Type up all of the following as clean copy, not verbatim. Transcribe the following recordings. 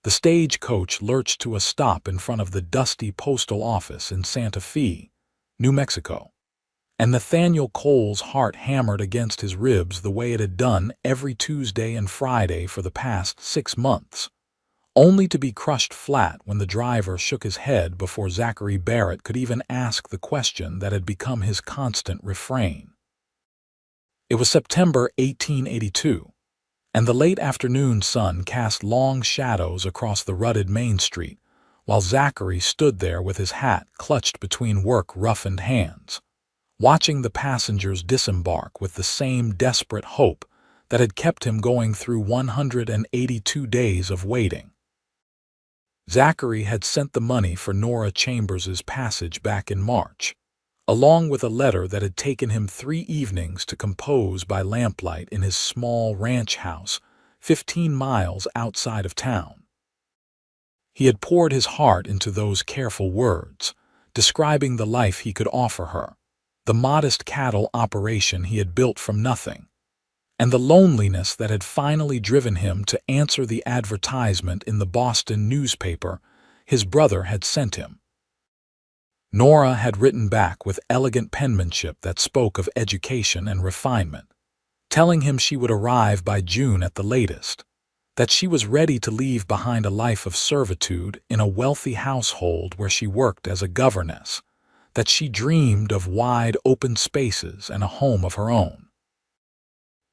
The stagecoach lurched to a stop in front of the dusty postal office in Santa Fe, New Mexico, and Nathaniel Cole's heart hammered against his ribs the way it had done every Tuesday and Friday for the past 6 months, only to be crushed flat when the driver shook his head before Zachary Barrett could even ask the question that had become his constant refrain. It was September 1882, and the late afternoon sun cast long shadows across the rutted Main Street, while Zachary stood there with his hat clutched between work-roughened hands, watching the passengers disembark with the same desperate hope that had kept him going through 182 days of waiting. Zachary had sent the money for Nora Chambers's passage back in March, along with a letter that had taken him 3 evenings to compose by lamplight in his small ranch house 15 miles outside of town. He had poured his heart into those careful words, describing the life he could offer her, the modest cattle operation he had built from nothing, and the loneliness that had finally driven him to answer the advertisement in the Boston newspaper his brother had sent him. Nora had written back with elegant penmanship that spoke of education and refinement, telling him she would arrive by June at the latest, that she was ready to leave behind a life of servitude in a wealthy household where she worked as a governess, that she dreamed of wide open spaces and a home of her own.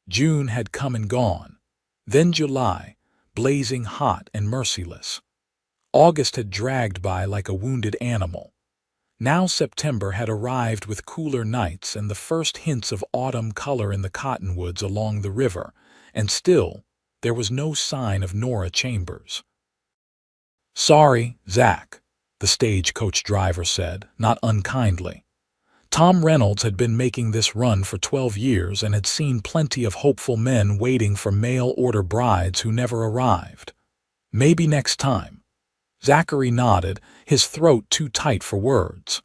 June had come and gone, then July, blazing hot and merciless. August had dragged by like a wounded animal. Now September had arrived with cooler nights and the first hints of autumn color in the cottonwoods along the river, and still there was no sign of Nora Chambers. "Sorry, Zach," the stagecoach driver said, not unkindly. Tom Reynolds had been making this run for 12 years and had seen plenty of hopeful men waiting for mail-order brides who never arrived. "Maybe next time." Zachary nodded, his throat too tight for words.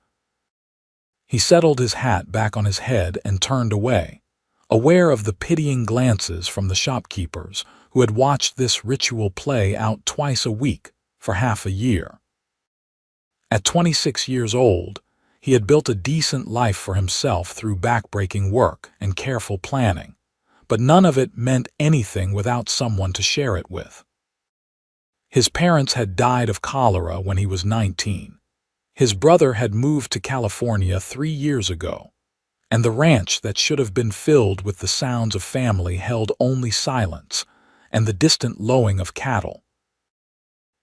He settled his hat back on his head and turned away, aware of the pitying glances from the shopkeepers who had watched this ritual play out twice a week for half a year. At 26 years old, he had built a decent life for himself through backbreaking work and careful planning, but none of it meant anything without someone to share it with. His parents had died of cholera when he was 19. His brother had moved to California 3 years ago, and the ranch that should have been filled with the sounds of family held only silence and the distant lowing of cattle.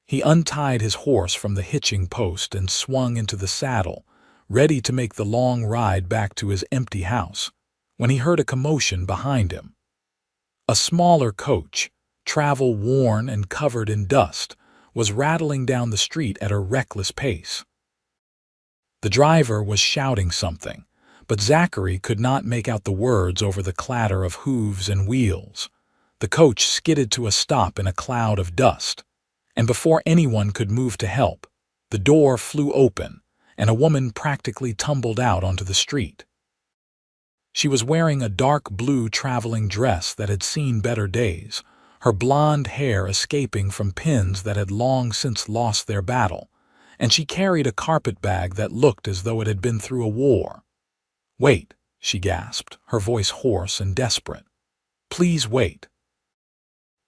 He untied his horse from the hitching post and swung into the saddle, ready to make the long ride back to his empty house, when he heard a commotion behind him. A smaller coach, travel-worn and covered in dust, was rattling down the street at a reckless pace. The driver was shouting something, but Zachary could not make out the words over the clatter of hooves and wheels. The coach skidded to a stop in a cloud of dust, and before anyone could move to help, the door flew open, and a woman practically tumbled out onto the street. She was wearing a dark blue traveling dress that had seen better days, her blonde hair escaping from pins that had long since lost their battle, and she carried a carpet bag that looked as though it had been through a war. "Wait," she gasped, her voice hoarse and desperate. "Please wait.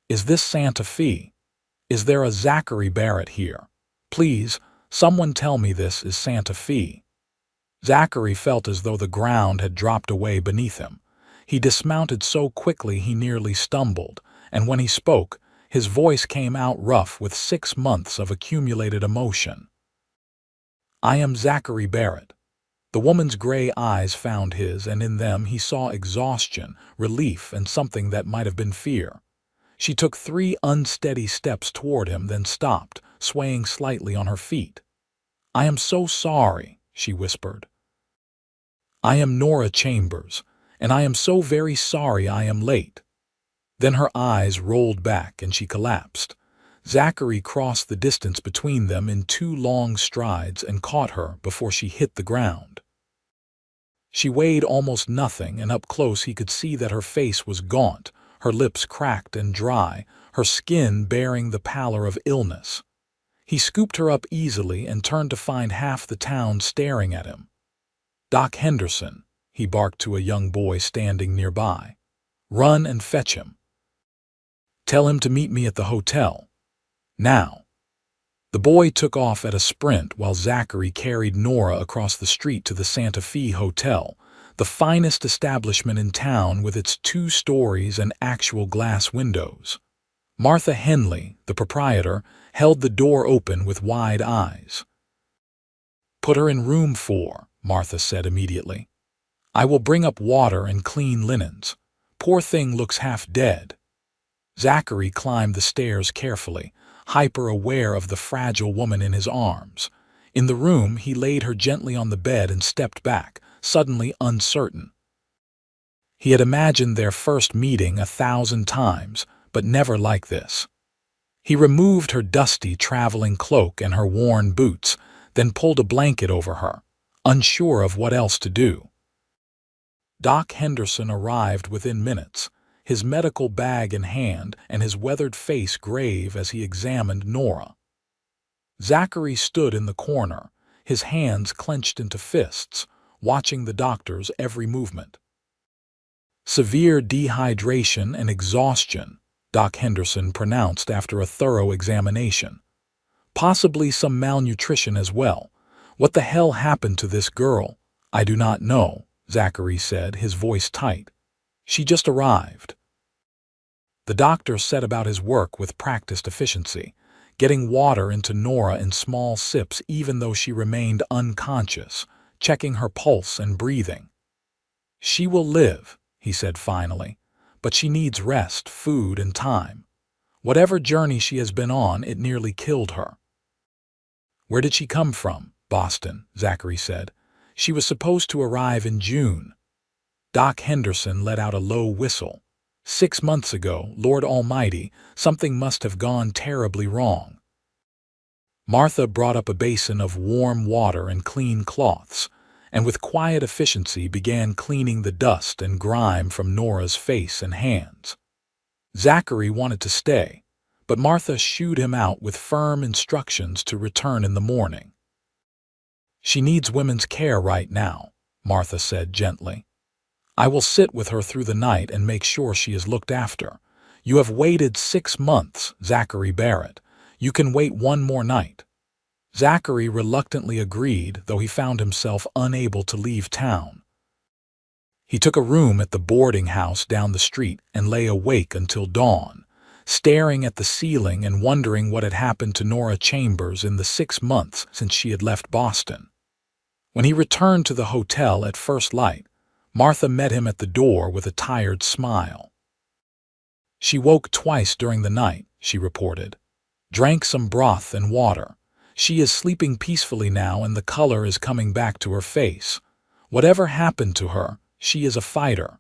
Is this Santa Fe? Is there a Zachary Barrett here? Please, someone tell me this is Santa Fe." Zachary felt as though the ground had dropped away beneath him. He dismounted so quickly he nearly stumbled, and when he spoke, his voice came out rough with 6 months of accumulated emotion. "I am Zachary Barrett." The woman's gray eyes found his, and in them he saw exhaustion, relief, and something that might have been fear. She took 3 unsteady steps toward him, then stopped, swaying slightly on her feet. "I am so sorry," she whispered. "I am Nora Chambers, and I am so very sorry I am late." Then her eyes rolled back and she collapsed. Zachary crossed the distance between them in 2 long strides and caught her before she hit the ground. She weighed almost nothing, and up close he could see that her face was gaunt, her lips cracked and dry, her skin bearing the pallor of illness. He scooped her up easily and turned to find half the town staring at him. "Doc Henderson," he barked to a young boy standing nearby. "Run and fetch him. Tell him to meet me at the hotel. Now." The boy took off at a sprint while Zachary carried Nora across the street to the Santa Fe Hotel, the finest establishment in town with its 2 stories and actual glass windows. Martha Henley, the proprietor, held the door open with wide eyes. "Put her in room 4, Martha said immediately. "I will bring up water and clean linens. Poor thing looks half dead." Zachary climbed the stairs carefully, hyper-aware of the fragile woman in his arms. In the room, he laid her gently on the bed and stepped back, suddenly uncertain. He had imagined their first meeting 1,000 times, but never like this. He removed her dusty traveling cloak and her worn boots, then pulled a blanket over her, unsure of what else to do. Doc Henderson arrived within minutes, his medical bag in hand and his weathered face grave as he examined Nora. Zachary stood in the corner, his hands clenched into fists, watching the doctor's every movement. "Severe dehydration and exhaustion," Doc Henderson pronounced after a thorough examination. "Possibly some malnutrition as well. What the hell happened to this girl?" "I do not know," Zachary said, his voice tight. "She just arrived." The doctor set about his work with practiced efficiency, getting water into Nora in small sips even though she remained unconscious, checking her pulse and breathing. "She will live," he said finally, "but she needs rest, food, and time. Whatever journey she has been on, it nearly killed her." "Where did she come from?" "Boston," Zachary said. "She was supposed to arrive in June." Doc Henderson let out a low whistle. 6 months ago, Lord Almighty, something must have gone terribly wrong." Martha brought up a basin of warm water and clean cloths, and with quiet efficiency began cleaning the dust and grime from Nora's face and hands. Zachary wanted to stay, but Martha shooed him out with firm instructions to return in the morning. "She needs women's care right now," Martha said gently. "I will sit with her through the night and make sure she is looked after. You have waited 6 months, Zachary Barrett. You can wait 1 more night." Zachary reluctantly agreed, though he found himself unable to leave town. He took a room at the boarding house down the street and lay awake until dawn, staring at the ceiling and wondering what had happened to Nora Chambers in the 6 months since she had left Boston. When he returned to the hotel at first light, Martha met him at the door with a tired smile. "She woke twice during the night," she reported. "Drank some broth and water. She is sleeping peacefully now and the color is coming back to her face. Whatever happened to her, she is a fighter."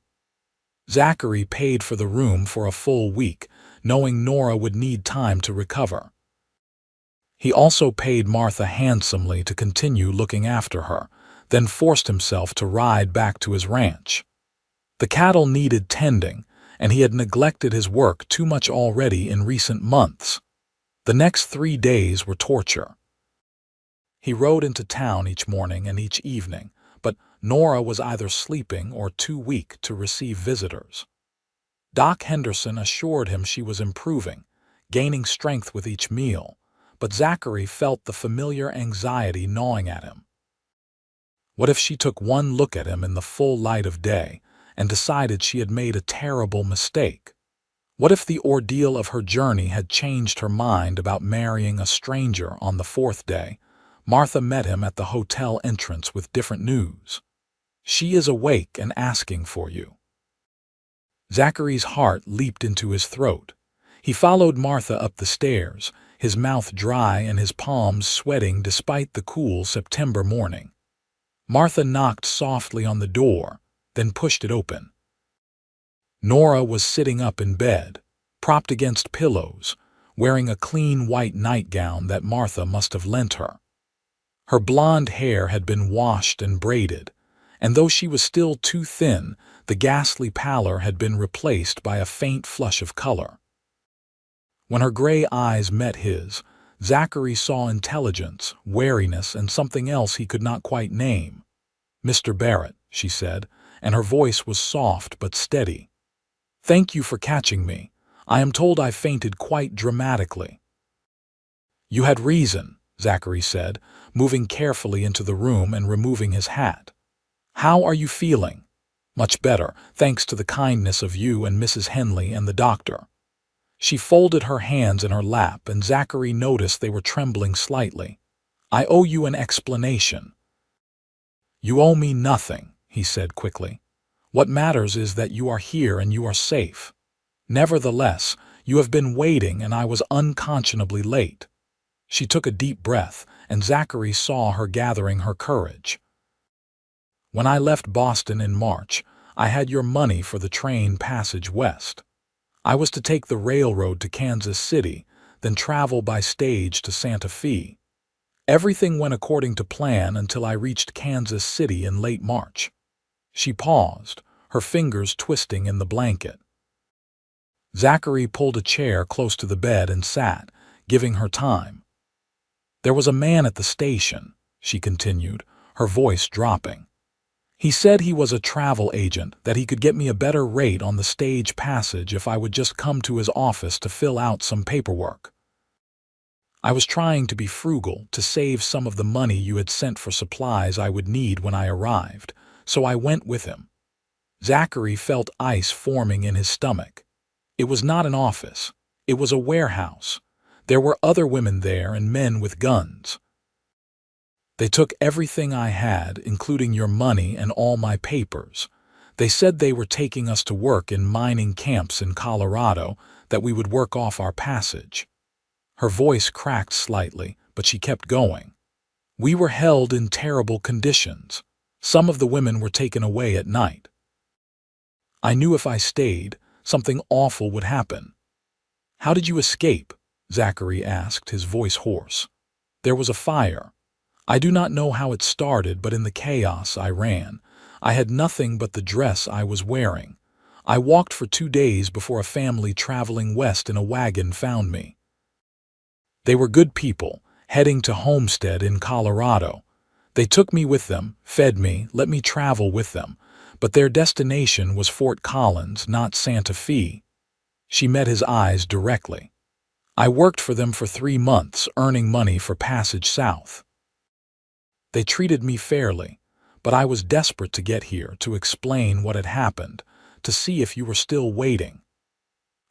Zachary paid for the room for a full week, knowing Nora would need time to recover. He also paid Martha handsomely to continue looking after her, then forced himself to ride back to his ranch. The cattle needed tending, and he had neglected his work too much already in recent months. The next 3 days were torture. He rode into town each morning and each evening, but Nora was either sleeping or too weak to receive visitors. Doc Henderson assured him she was improving, gaining strength with each meal, but Zachary felt the familiar anxiety gnawing at him. What if she took one look at him in the full light of day and decided she had made a terrible mistake? What if the ordeal of her journey had changed her mind about marrying a stranger on the 4th day? Martha met him at the hotel entrance with different news. "She is awake and asking for you." Zachary's heart leaped into his throat. He followed Martha up the stairs, his mouth dry and his palms sweating despite the cool September morning. Martha knocked softly on the door, then pushed it open. Nora was sitting up in bed, propped against pillows, wearing a clean white nightgown that Martha must have lent her. Her blonde hair had been washed and braided, and though she was still too thin, the ghastly pallor had been replaced by a faint flush of color. When her gray eyes met his, Zachary saw intelligence, wariness, and something else he could not quite name. "Mr. Barrett," she said, and her voice was soft but steady. "Thank you for catching me. I am told I fainted quite dramatically." "You had reason," Zachary said, moving carefully into the room and removing his hat. "How are you feeling?" "Much better, thanks to the kindness of you and Mrs. Henley and the doctor." She folded her hands in her lap, and Zachary noticed they were trembling slightly. "I owe you an explanation." "You owe me nothing," he said quickly. "What matters is that you are here and you are safe. Nevertheless, you have been waiting and I was unconscionably late." She took a deep breath, and Zachary saw her gathering her courage. "When I left Boston in March, I had your money for the train passage west. I was to take the railroad to Kansas City, then travel by stage to Santa Fe. Everything went according to plan until I reached Kansas City in late March." She paused, her fingers twisting in the blanket. Zachary pulled a chair close to the bed and sat, giving her time. "There was a man at the station," she continued, her voice dropping. "He said he was a travel agent, that he could get me a better rate on the stage passage if I would just come to his office to fill out some paperwork. I was trying to be frugal, to save some of the money you had sent for supplies I would need when I arrived, so I went with him." Zachary felt ice forming in his stomach. It was not an office. It was a warehouse. There were other women there and men with guns. "They took everything I had, including your money and all my papers. They said they were taking us to work in mining camps in Colorado, that we would work off our passage." Her voice cracked slightly, but she kept going. "We were held in terrible conditions. Some of the women were taken away at night. I knew if I stayed, something awful would happen." "How did you escape?" Zachary asked, his voice hoarse. "There was a fire. I do not know how it started, but in the chaos I ran. I had nothing but the dress I was wearing. I walked for 2 days before a family traveling west in a wagon found me. They were good people, heading to Homestead in Colorado. They took me with them, fed me, let me travel with them, but their destination was Fort Collins, not Santa Fe." She met his eyes directly. "I worked for them for 3 months, earning money for passage south. They treated me fairly, but I was desperate to get here, to explain what had happened, to see if you were still waiting.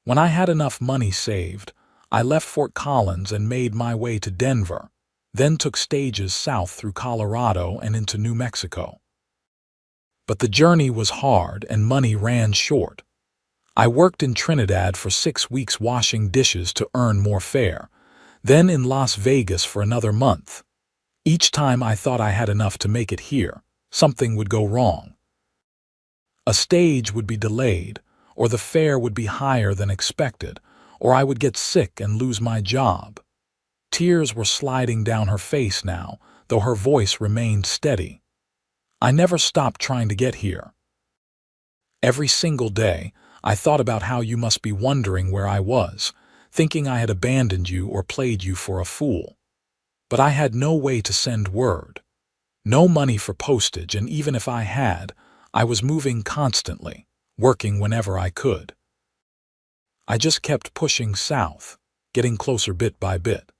When I had enough money saved, I left Fort Collins and made my way to Denver, then took stages south through Colorado and into New Mexico. But the journey was hard and money ran short. I worked in Trinidad for 6 weeks washing dishes to earn more fare, then in Las Vegas for another month. Each time I thought I had enough to make it here, something would go wrong. A stage would be delayed, or the fare would be higher than expected, or I would get sick and lose my job." Tears were sliding down her face now, though her voice remained steady. "I never stopped trying to get here. Every single day, I thought about how you must be wondering where I was, thinking I had abandoned you or played you for a fool. But I had no way to send word. No money for postage, and even if I had, I was moving constantly, working whenever I could. I just kept pushing south, getting closer bit by bit.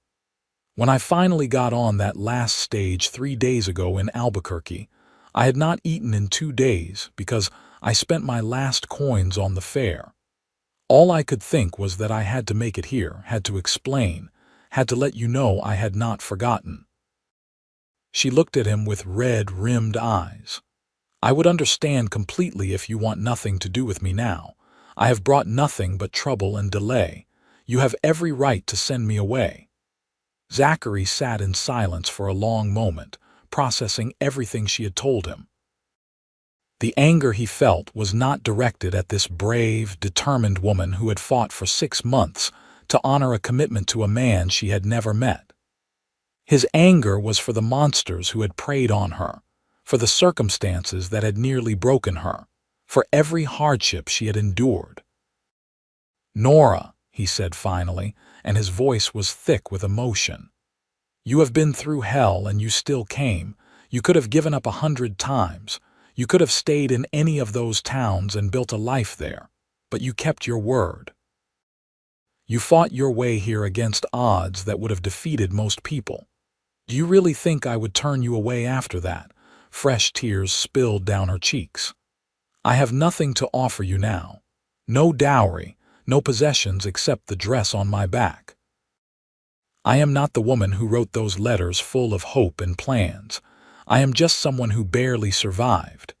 When I finally got on that last stage 3 days ago in Albuquerque, I had not eaten in 2 days because I spent my last coins on the fare. All I could think was that I had to make it here, had to explain, had to let you know I had not forgotten." She looked at him with red-rimmed eyes. "I would understand completely if you want nothing to do with me now. I have brought nothing but trouble and delay. You have every right to send me away." Zachary sat in silence for a long moment, processing everything she had told him. The anger he felt was not directed at this brave, determined woman who had fought for 6 months to honor a commitment to a man she had never met. His anger was for the monsters who had preyed on her, for the circumstances that had nearly broken her, for every hardship she had endured. "Nora," he said finally, and his voice was thick with emotion. "You have been through hell and you still came. You could have given up 100 times. You could have stayed in any of those towns and built a life there. But you kept your word. You fought your way here against odds that would have defeated most people. Do you really think I would turn you away after that?" Fresh tears spilled down her cheeks. "I have nothing to offer you now. No dowry, no possessions except the dress on my back. I am not the woman who wrote those letters full of hope and plans. I am just someone who barely survived."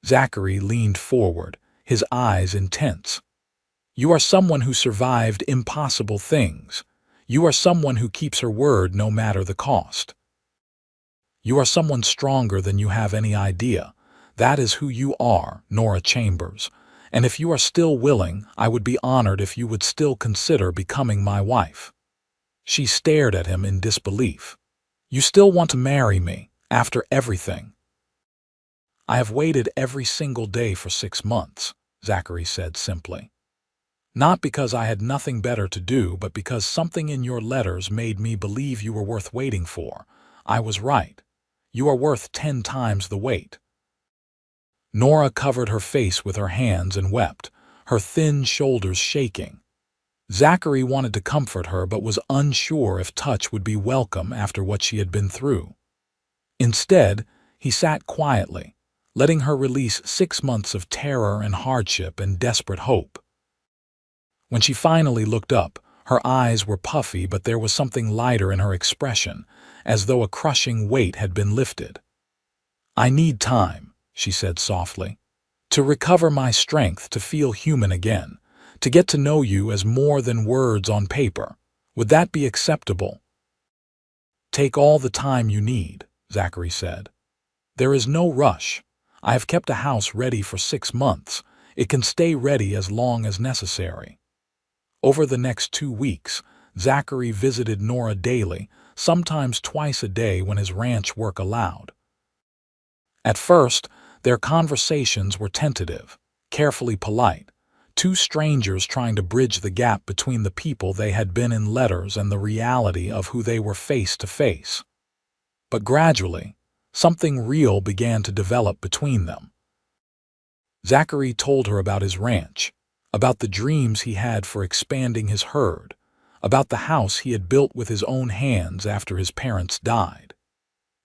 Zachary leaned forward, his eyes intense. "You are someone who survived impossible things. You are someone who keeps her word no matter the cost. You are someone stronger than you have any idea. That is who you are, Nora Chambers. And if you are still willing, I would be honored if you would still consider becoming my wife." She stared at him in disbelief. "You still want to marry me, after everything?" "I have waited every single day for 6 months," Zachary said simply. "Not because I had nothing better to do, but because something in your letters made me believe you were worth waiting for. I was right. You are worth 10 times the wait." Nora covered her face with her hands and wept, her thin shoulders shaking. Zachary wanted to comfort her but was unsure if touch would be welcome after what she had been through. Instead, he sat quietly, letting her release 6 months of terror and hardship and desperate hope. When she finally looked up, her eyes were puffy, but there was something lighter in her expression, as though a crushing weight had been lifted. "I need time," she said softly, "to recover my strength, to feel human again, to get to know you as more than words on paper. Would that be acceptable?" "Take all the time you need," Zachary said. "There is no rush. I have kept a house ready for 6 months. It can stay ready as long as necessary." Over the next 2 weeks, Zachary visited Nora daily, sometimes twice a day when his ranch work allowed. At first, their conversations were tentative, carefully polite, two strangers trying to bridge the gap between the people they had been in letters and the reality of who they were face to face. But gradually, something real began to develop between them. Zachary told her about his ranch, about the dreams he had for expanding his herd, about the house he had built with his own hands after his parents died.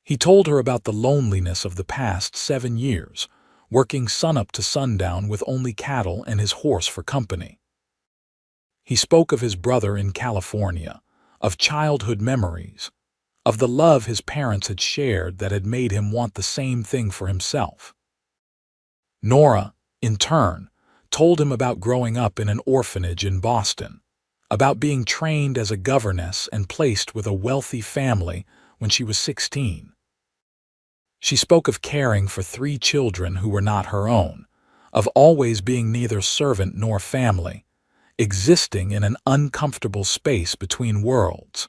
He told her about the loneliness of the past 7 years, working sunup to sundown with only cattle and his horse for company. He spoke of his brother in California, of childhood memories, of the love his parents had shared that had made him want the same thing for himself. Nora, in turn, told him about growing up in an orphanage in Boston, about being trained as a governess and placed with a wealthy family when she was 16. She spoke of caring for 3 children who were not her own, of always being neither servant nor family, existing in an uncomfortable space between worlds.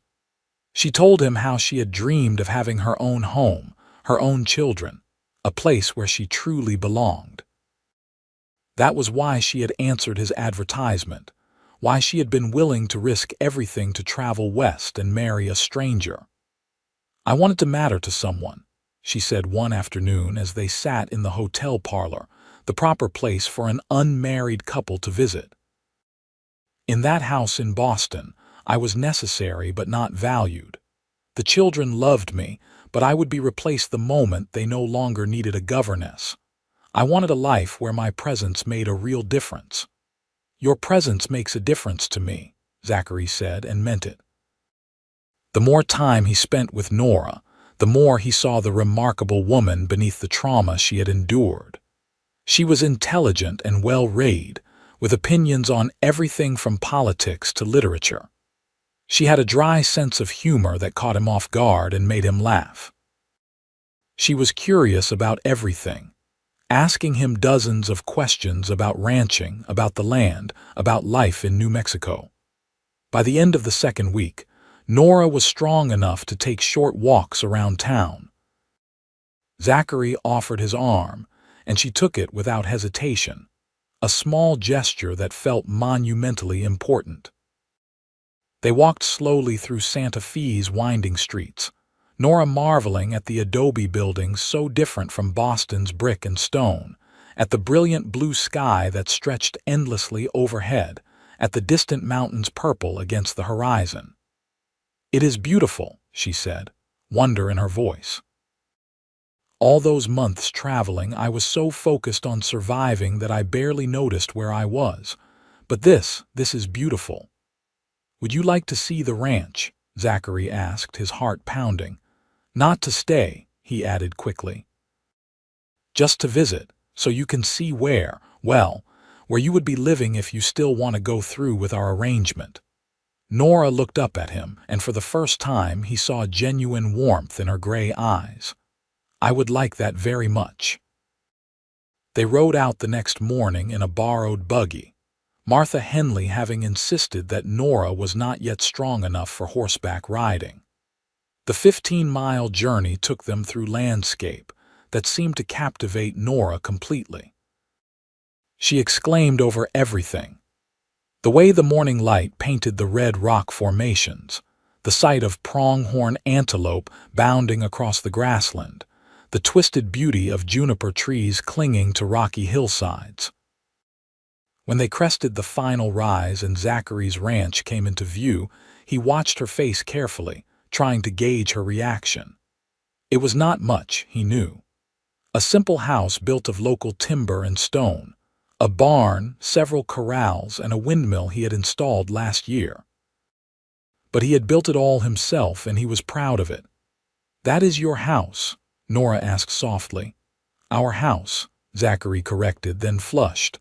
She told him how she had dreamed of having her own home, her own children, a place where she truly belonged. That was why she had answered his advertisement, why she had been willing to risk everything to travel west and marry a stranger. "I wanted to matter to someone," she said one afternoon as they sat in the hotel parlor, the proper place for an unmarried couple to visit. "In that house in Boston, I was necessary but not valued. The children loved me, but I would be replaced the moment they no longer needed a governess. I wanted a life where my presence made a real difference." "Your presence makes a difference to me," Zachary said, and meant it. The more time he spent with Nora, the more he saw the remarkable woman beneath the trauma she had endured. She was intelligent and well-read, with opinions on everything from politics to literature. She had a dry sense of humor that caught him off guard and made him laugh. She was curious about everything, asking him dozens of questions about ranching, about the land, about life in New Mexico. By the end of the 2nd week, Nora was strong enough to take short walks around town. Zachary offered his arm, and she took it without hesitation, a small gesture that felt monumentally important. They walked slowly through Santa Fe's winding streets, Nora marveling at the adobe buildings so different from Boston's brick and stone, at the brilliant blue sky that stretched endlessly overhead, at the distant mountains purple against the horizon. "It is beautiful," she said, wonder in her voice. "All those months traveling, I was so focused on surviving that I barely noticed where I was. But this is beautiful." "Would you like to see the ranch?" Zachary asked, his heart pounding. "Not to stay," he added quickly. "Just to visit, so you can see where you would be living if you still want to go through with our arrangement." Nora looked up at him, and for the first time he saw genuine warmth in her gray eyes. "I would like that very much." They rode out the next morning in a borrowed buggy, Martha Henley having insisted that Nora was not yet strong enough for horseback riding. The 15-mile journey took them through landscape that seemed to captivate Nora completely. She exclaimed over everything. The way the morning light painted the red rock formations, the sight of pronghorn antelope bounding across the grassland, the twisted beauty of juniper trees clinging to rocky hillsides. When they crested the final rise and Zachary's ranch came into view, he watched her face carefully, trying to gauge her reaction. It was not much, he knew. A simple house built of local timber and stone, a barn, several corrals, and a windmill he had installed last year. But he had built it all himself, and he was proud of it. "That is your house?" Nora asked softly. "Our house," Zachary corrected, then flushed.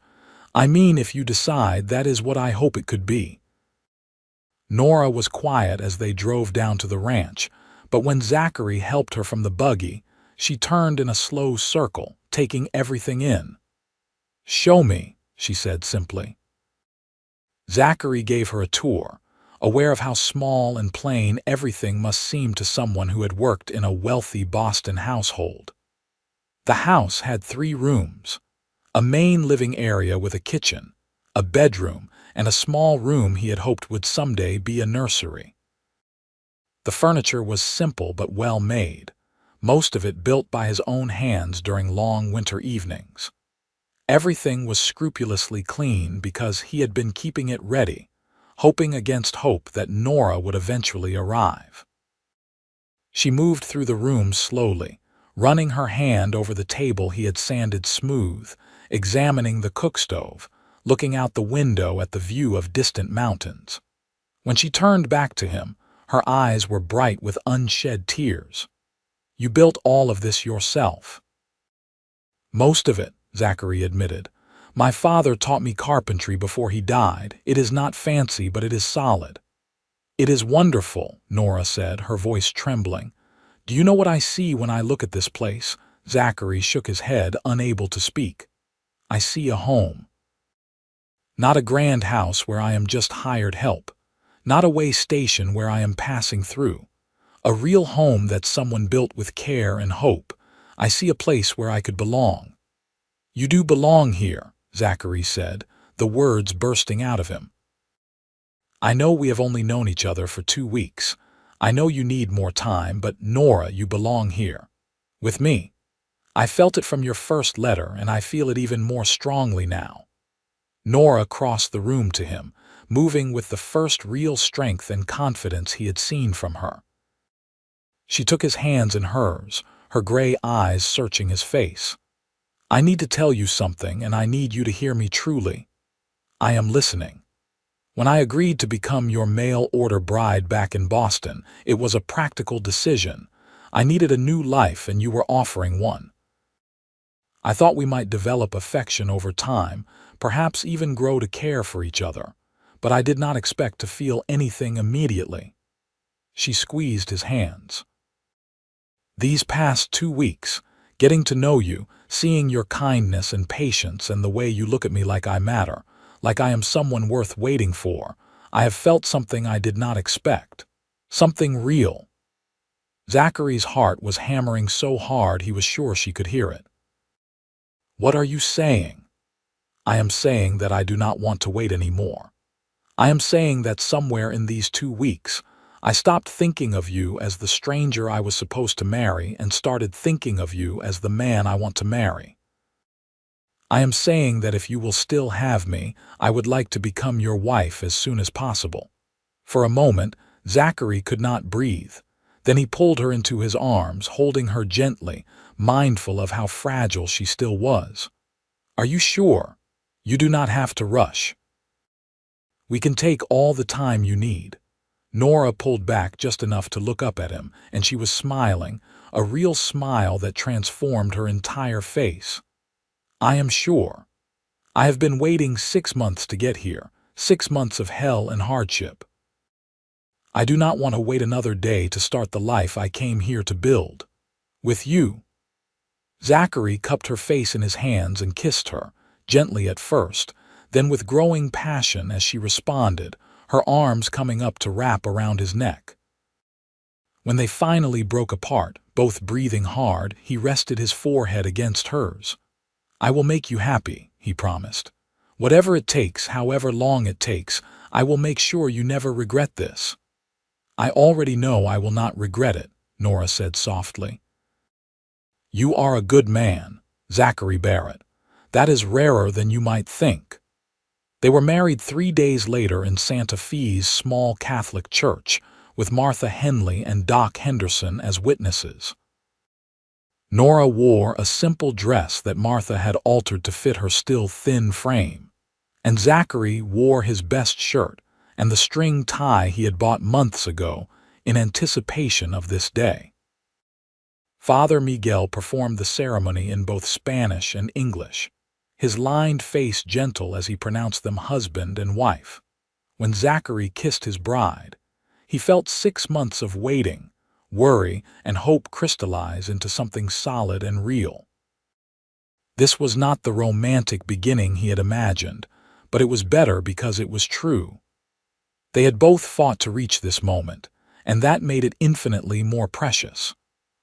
"I mean, if you decide that is what I hope it could be." Nora was quiet as they drove down to the ranch, but when Zachary helped her from the buggy, she turned in a slow circle, taking everything in. "Show me," she said simply. Zachary gave her a tour, aware of how small and plain everything must seem to someone who had worked in a wealthy Boston household. The house had 3 rooms, a main living area with a kitchen, a bedroom, and a small room he had hoped would someday be a nursery. The furniture was simple but well made, most of it built by his own hands during long winter evenings. Everything was scrupulously clean because he had been keeping it ready, hoping against hope that Nora would eventually arrive. She moved through the room slowly, running her hand over the table he had sanded smooth, examining the cookstove, looking out the window at the view of distant mountains. When she turned back to him, her eyes were bright with unshed tears. "You built all of this yourself?" "Most of it," Zachary admitted. "My father taught me carpentry before he died. It is not fancy, but it is solid." "It is wonderful," Nora said, her voice trembling. "Do you know what I see when I look at this place?" Zachary shook his head, unable to speak. "I see a home. Not a grand house where I am just hired help. Not a way station where I am passing through. A real home that someone built with care and hope. I see a place where I could belong." "You do belong here," Zachary said, the words bursting out of him. "I know we have only known each other for 2 weeks. I know you need more time, but Nora, you belong here. With me. I felt it from your first letter, and I feel it even more strongly now." Nora crossed the room to him, moving with the first real strength and confidence he had seen from her. She took his hands in hers, her gray eyes searching his face. "I need to tell you something, and I need you to hear me truly. I am listening. When I agreed to become your mail-order bride back in Boston, it was a practical decision. I needed a new life, and you were offering one. I thought we might develop affection over time, perhaps even grow to care for each other, but I did not expect to feel anything immediately." She squeezed his hands. "These past 2 weeks, getting to know you, seeing your kindness and patience and the way you look at me like I matter, like I am someone worth waiting for, I have felt something I did not expect. Something real." Zachary's heart was hammering so hard he was sure she could hear it. "What are you saying?" "I am saying that I do not want to wait anymore. I am saying that somewhere in these 2 weeks, I stopped thinking of you as the stranger I was supposed to marry and started thinking of you as the man I want to marry. I am saying that if you will still have me, I would like to become your wife as soon as possible." For a moment, Zachary could not breathe. Then he pulled her into his arms, holding her gently, mindful of how fragile she still was. "Are you sure? You do not have to rush. We can take all the time you need." Nora pulled back just enough to look up at him, and she was smiling, a real smile that transformed her entire face. "I am sure. I have been waiting 6 months to get here, 6 months of hell and hardship. I do not want to wait another day to start the life I came here to build. With you." Zachary cupped her face in his hands and kissed her, gently at first, then with growing passion as she responded, her arms coming up to wrap around his neck. When they finally broke apart, both breathing hard, he rested his forehead against hers. "I will make you happy," he promised. "Whatever it takes, however long it takes, I will make sure you never regret this." "I already know I will not regret it," Nora said softly. "You are a good man, Zachary Barrett. That is rarer than you might think." They were married 3 days later in Santa Fe's small Catholic church, with Martha Henley and Doc Henderson as witnesses. Nora wore a simple dress that Martha had altered to fit her still thin frame, and Zachary wore his best shirt and the string tie he had bought months ago in anticipation of this day. Father Miguel performed the ceremony in both Spanish and English, his lined face gentle as he pronounced them husband and wife. When Zachary kissed his bride, he felt 6 months of waiting, worry, and hope crystallize into something solid and real. This was not the romantic beginning he had imagined, but it was better because it was true. They had both fought to reach this moment, and that made it infinitely more precious.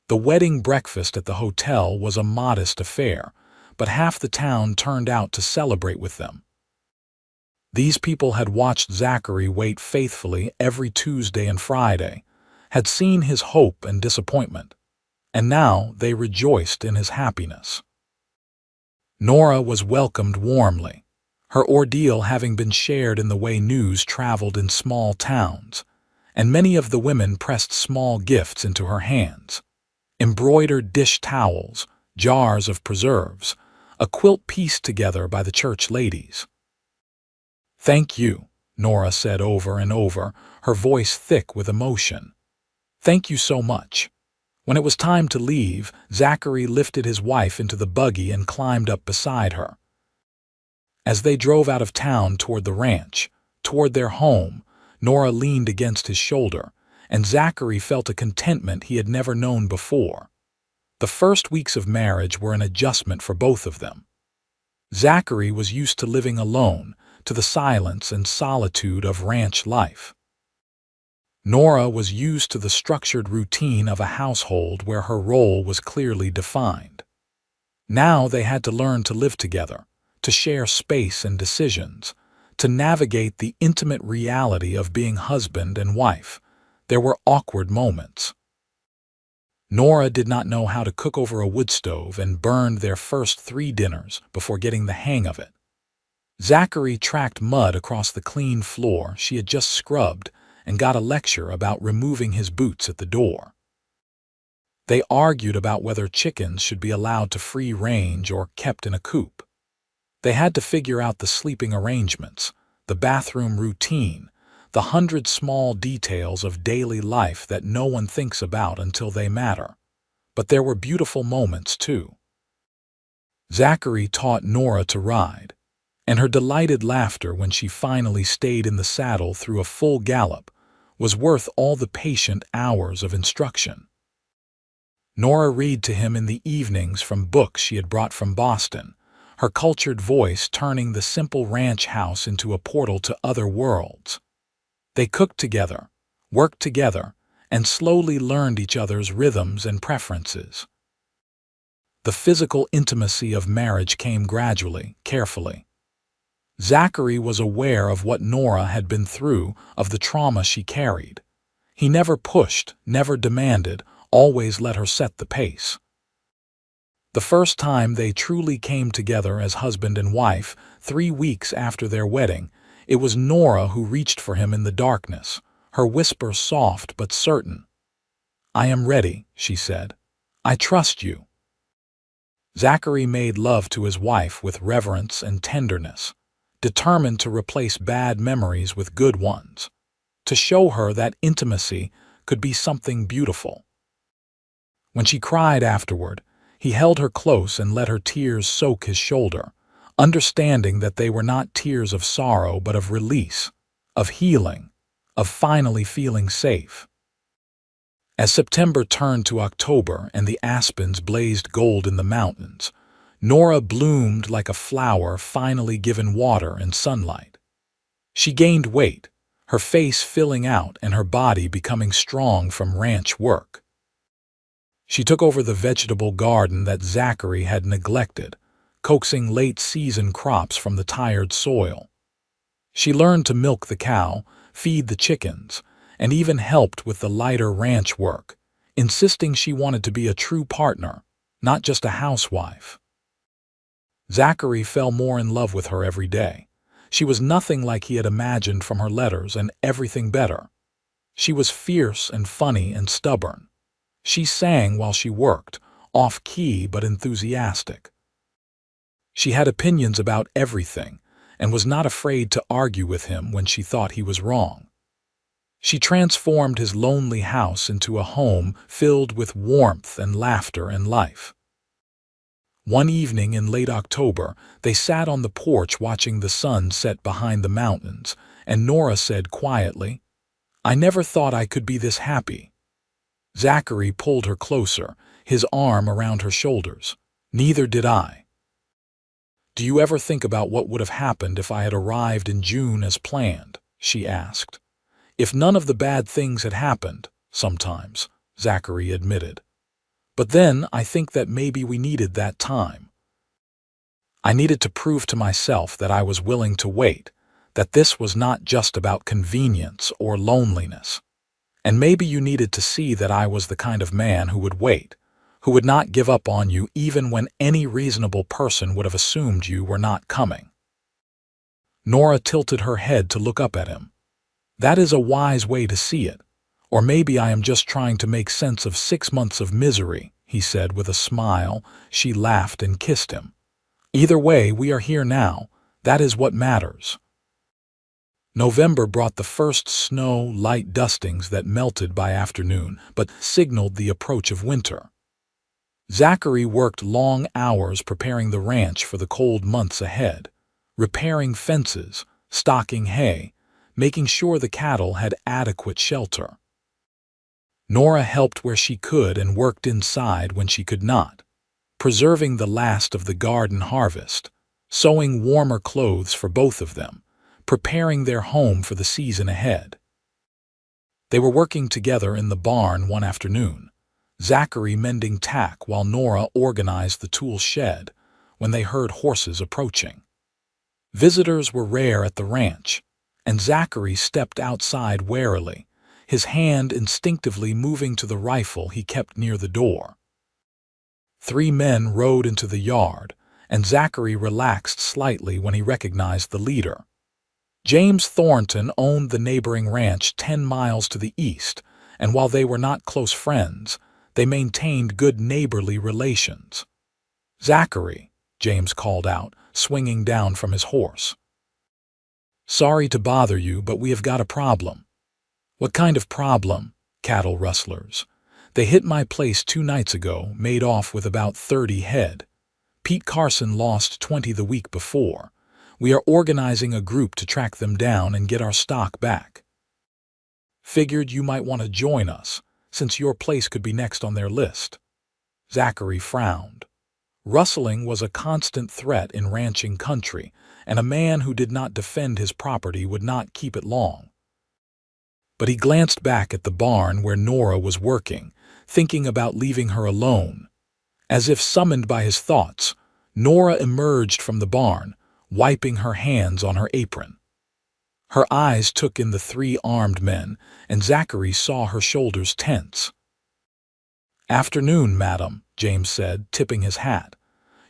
The wedding breakfast at the hotel was a modest affair, but half the town turned out to celebrate with them. These people had watched Zachary wait faithfully every Tuesday and Friday, had seen his hope and disappointment, and now they rejoiced in his happiness. Nora was welcomed warmly, her ordeal having been shared in the way news traveled in small towns, and many of the women pressed small gifts into her hands. Embroidered dish towels, jars of preserves, a quilt pieced together by the church ladies. "Thank you," Nora said over and over, her voice thick with emotion. "Thank you so much." When it was time to leave, Zachary lifted his wife into the buggy and climbed up beside her. As they drove out of town toward the ranch, toward their home, Nora leaned against his shoulder, and Zachary felt a contentment he had never known before. The first weeks of marriage were an adjustment for both of them. Zachary was used to living alone, to the silence and solitude of ranch life. Nora was used to the structured routine of a household where her role was clearly defined. Now they had to learn to live together, to share space and decisions, to navigate the intimate reality of being husband and wife. There were awkward moments. Nora did not know how to cook over a wood stove and burned their first 3 dinners before getting the hang of it. Zachary tracked mud across the clean floor she had just scrubbed and got a lecture about removing his boots at the door. They argued about whether chickens should be allowed to free range or kept in a coop. They had to figure out the sleeping arrangements, the bathroom routine, the 100 small details of daily life that no one thinks about until they matter. But there were beautiful moments, too. Zachary taught Nora to ride, and her delighted laughter when she finally stayed in the saddle through a full gallop was worth all the patient hours of instruction. Nora read to him in the evenings from books she had brought from Boston, her cultured voice turning the simple ranch house into a portal to other worlds. They cooked together, worked together, and slowly learned each other's rhythms and preferences. The physical intimacy of marriage came gradually, carefully. Zachary was aware of what Nora had been through, of the trauma she carried. He never pushed, never demanded, always let her set the pace. The first time they truly came together as husband and wife, 3 weeks after their wedding, it was Nora who reached for him in the darkness, her whisper soft but certain. "I am ready," she said. "I trust you." Zachary made love to his wife with reverence and tenderness, determined to replace bad memories with good ones, to show her that intimacy could be something beautiful. When she cried afterward, he held her close and let her tears soak his shoulder, understanding that they were not tears of sorrow but of release, of healing, of finally feeling safe. As September turned to October and the aspens blazed gold in the mountains, Nora bloomed like a flower finally given water and sunlight. She gained weight, her face filling out and her body becoming strong from ranch work. She took over the vegetable garden that Zachary had neglected, coaxing late-season crops from the tired soil. She learned to milk the cow, feed the chickens, and even helped with the lighter ranch work, insisting she wanted to be a true partner, not just a housewife. Zachary fell more in love with her every day. She was nothing like he had imagined from her letters and everything better. She was fierce and funny and stubborn. She sang while she worked, off-key but enthusiastic. She had opinions about everything and was not afraid to argue with him when she thought he was wrong. She transformed his lonely house into a home filled with warmth and laughter and life. One evening in late October, they sat on the porch watching the sun set behind the mountains, and Nora said quietly, "I never thought I could be this happy." Zachary pulled her closer, his arm around her shoulders. "Neither did I." "Do you ever think about what would have happened if I had arrived in June as planned?" she asked. "If none of the bad things had happened, sometimes," Zachary admitted. "But then I think that maybe we needed that time. I needed to prove to myself that I was willing to wait, that this was not just about convenience or loneliness. And maybe you needed to see that I was the kind of man who would wait, who would not give up on you even when any reasonable person would have assumed you were not coming." Nora tilted her head to look up at him. "That is a wise way to see it. Or maybe I am just trying to make sense of 6 months of misery," he said with a smile. She laughed and kissed him. "Either way, we are here now. That is what matters." November brought the first snow, light dustings that melted by afternoon, but signaled the approach of winter. Zachary worked long hours preparing the ranch for the cold months ahead, repairing fences, stocking hay, making sure the cattle had adequate shelter. Nora helped where she could and worked inside when she could not, preserving the last of the garden harvest, sewing warmer clothes for both of them, preparing their home for the season ahead. They were working together in the barn one afternoon, Zachary mending tack while Nora organized the tool shed, when they heard horses approaching. Visitors were rare at the ranch, and Zachary stepped outside warily, his hand instinctively moving to the rifle he kept near the door. 3 men rode into the yard, and Zachary relaxed slightly when he recognized the leader. James Thornton owned the neighboring ranch 10 miles to the east, and while they were not close friends, they maintained good neighborly relations. "Zachary," James called out, swinging down from his horse. "Sorry to bother you, but we have got a problem." "What kind of problem?" "Cattle rustlers. They hit my place 2 nights ago, made off with about 30 head. Pete Carson lost 20 the week before. We are organizing a group to track them down and get our stock back. Figured you might want to join us, since your place could be next on their list." Zachary frowned. Rustling was a constant threat in ranching country, and a man who did not defend his property would not keep it long. But he glanced back at the barn where Nora was working, thinking about leaving her alone. As if summoned by his thoughts, Nora emerged from the barn, wiping her hands on her apron. Her eyes took in the three armed men, and Zachary saw her shoulders tense. "Afternoon, madam," James said, tipping his hat.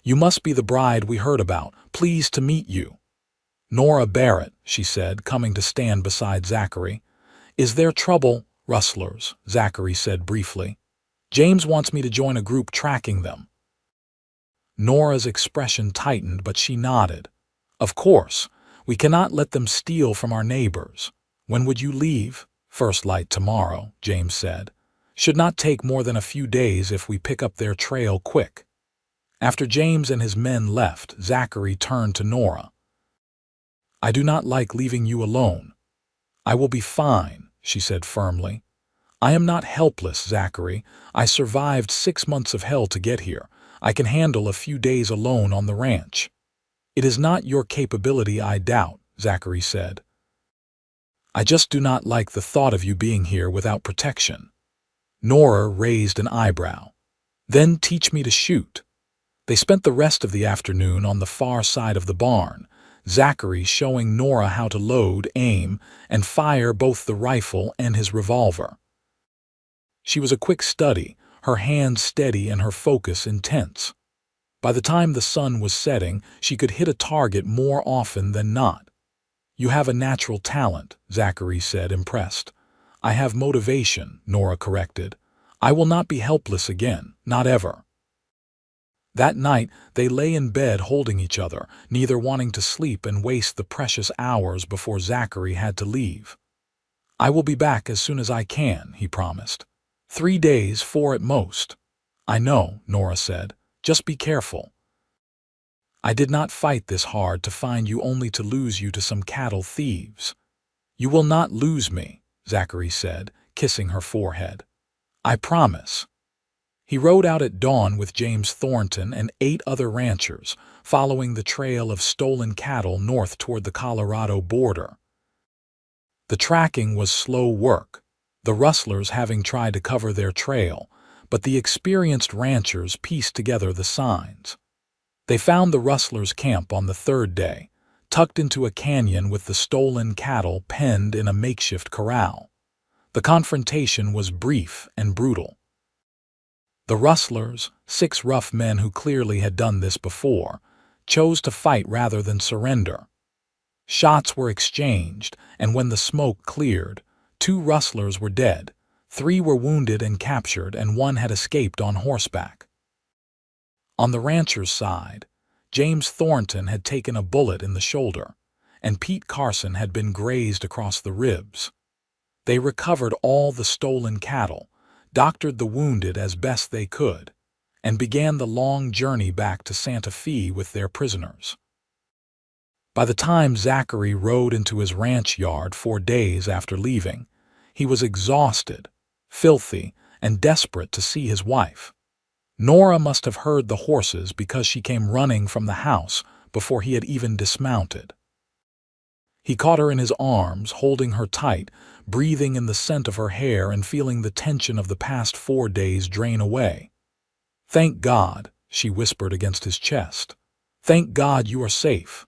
"You must be the bride we heard about. Pleased to meet you." "Nora Barrett," she said, coming to stand beside Zachary. "Is there trouble?" "Rustlers," Zachary said briefly. "James wants me to join a group tracking them." Nora's expression tightened, but she nodded. "Of course. We cannot let them steal from our neighbors. When would you leave?" "First light tomorrow," James said. "Should not take more than a few days if we pick up their trail quick." After James and his men left, Zachary turned to Nora. "I do not like leaving you alone." "I will be fine," she said firmly. "I am not helpless, Zachary. I survived 6 months of hell to get here. I can handle a few days alone on the ranch." "It is not your capability I doubt," Zachary said. "I just do not like the thought of you being here without protection." Nora raised an eyebrow. "Then teach me to shoot." They spent the rest of the afternoon on the far side of the barn, Zachary showing Nora how to load, aim, and fire both the rifle and his revolver. She was a quick study, her hands steady and her focus intense. By the time the sun was setting, she could hit a target more often than not. "You have a natural talent," Zachary said, impressed. "I have motivation," Nora corrected. "I will not be helpless again, not ever." That night, they lay in bed holding each other, neither wanting to sleep and waste the precious hours before Zachary had to leave. "I will be back as soon as I can," he promised. 3 days, 4 at most." "I know," Nora said. "Just be careful." "I did not fight this hard to find you only to lose you to some cattle thieves." "You will not lose me," Zachary said, kissing her forehead. "I promise." He rode out at dawn with James Thornton and 8 other ranchers, following the trail of stolen cattle north toward the Colorado border. The tracking was slow work, the rustlers having tried to cover their trail, but the experienced ranchers pieced together the signs. They found the rustlers' camp on the 3rd day, tucked into a canyon with the stolen cattle penned in a makeshift corral. The confrontation was brief and brutal. The rustlers, 6 rough men who clearly had done this before, chose to fight rather than surrender. Shots were exchanged, and when the smoke cleared, 2 rustlers were dead, 3 were wounded and captured, and 1 had escaped on horseback. On the rancher's side, James Thornton had taken a bullet in the shoulder, and Pete Carson had been grazed across the ribs. They recovered all the stolen cattle, doctored the wounded as best they could, and began the long journey back to Santa Fe with their prisoners. By the time Zachary rode into his ranch yard 4 days after leaving, he was exhausted, filthy, and desperate to see his wife. Nora must have heard the horses because she came running from the house before he had even dismounted. He caught her in his arms, holding her tight, breathing in the scent of her hair and feeling the tension of the past 4 days drain away. "Thank God," she whispered against his chest. "Thank God you are safe."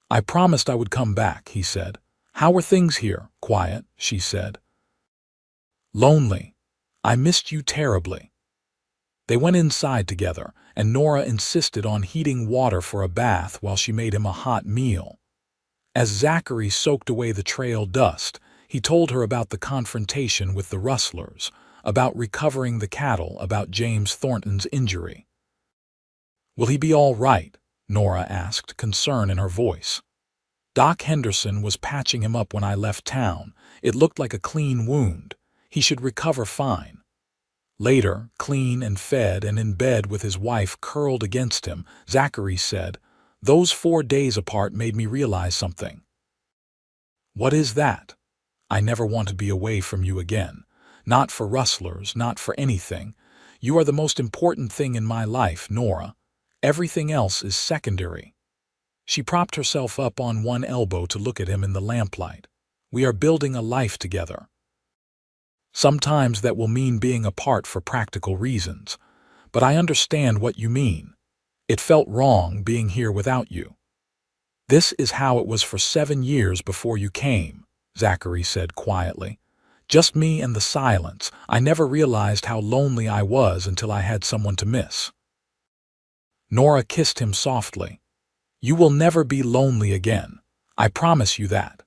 "I promised I would come back," he said. "How are things here?" "Quiet," she said. "Lonely. I missed you terribly." They went inside together, and Nora insisted on heating water for a bath while she made him a hot meal. As Zachary soaked away the trail dust, he told her about the confrontation with the rustlers, about recovering the cattle, about James Thornton's injury. "Will he be all right?" Nora asked, concern in her voice. "Doc Henderson was patching him up when I left town. It looked like a clean wound. He should recover fine." Later, clean and fed and in bed with his wife curled against him, Zachary said, "Those 4 days apart made me realize something." "What is that?" "I never want to be away from you again. Not for rustlers, not for anything. You are the most important thing in my life, Nora. Everything else is secondary." She propped herself up on one elbow to look at him in the lamplight. "We are building a life together. Sometimes that will mean being apart for practical reasons, but I understand what you mean. It felt wrong being here without you." "This is how it was for 7 years before you came," Zachary said quietly. "Just me and the silence. I never realized how lonely I was until I had someone to miss." Nora kissed him softly. "You will never be lonely again. I promise you that."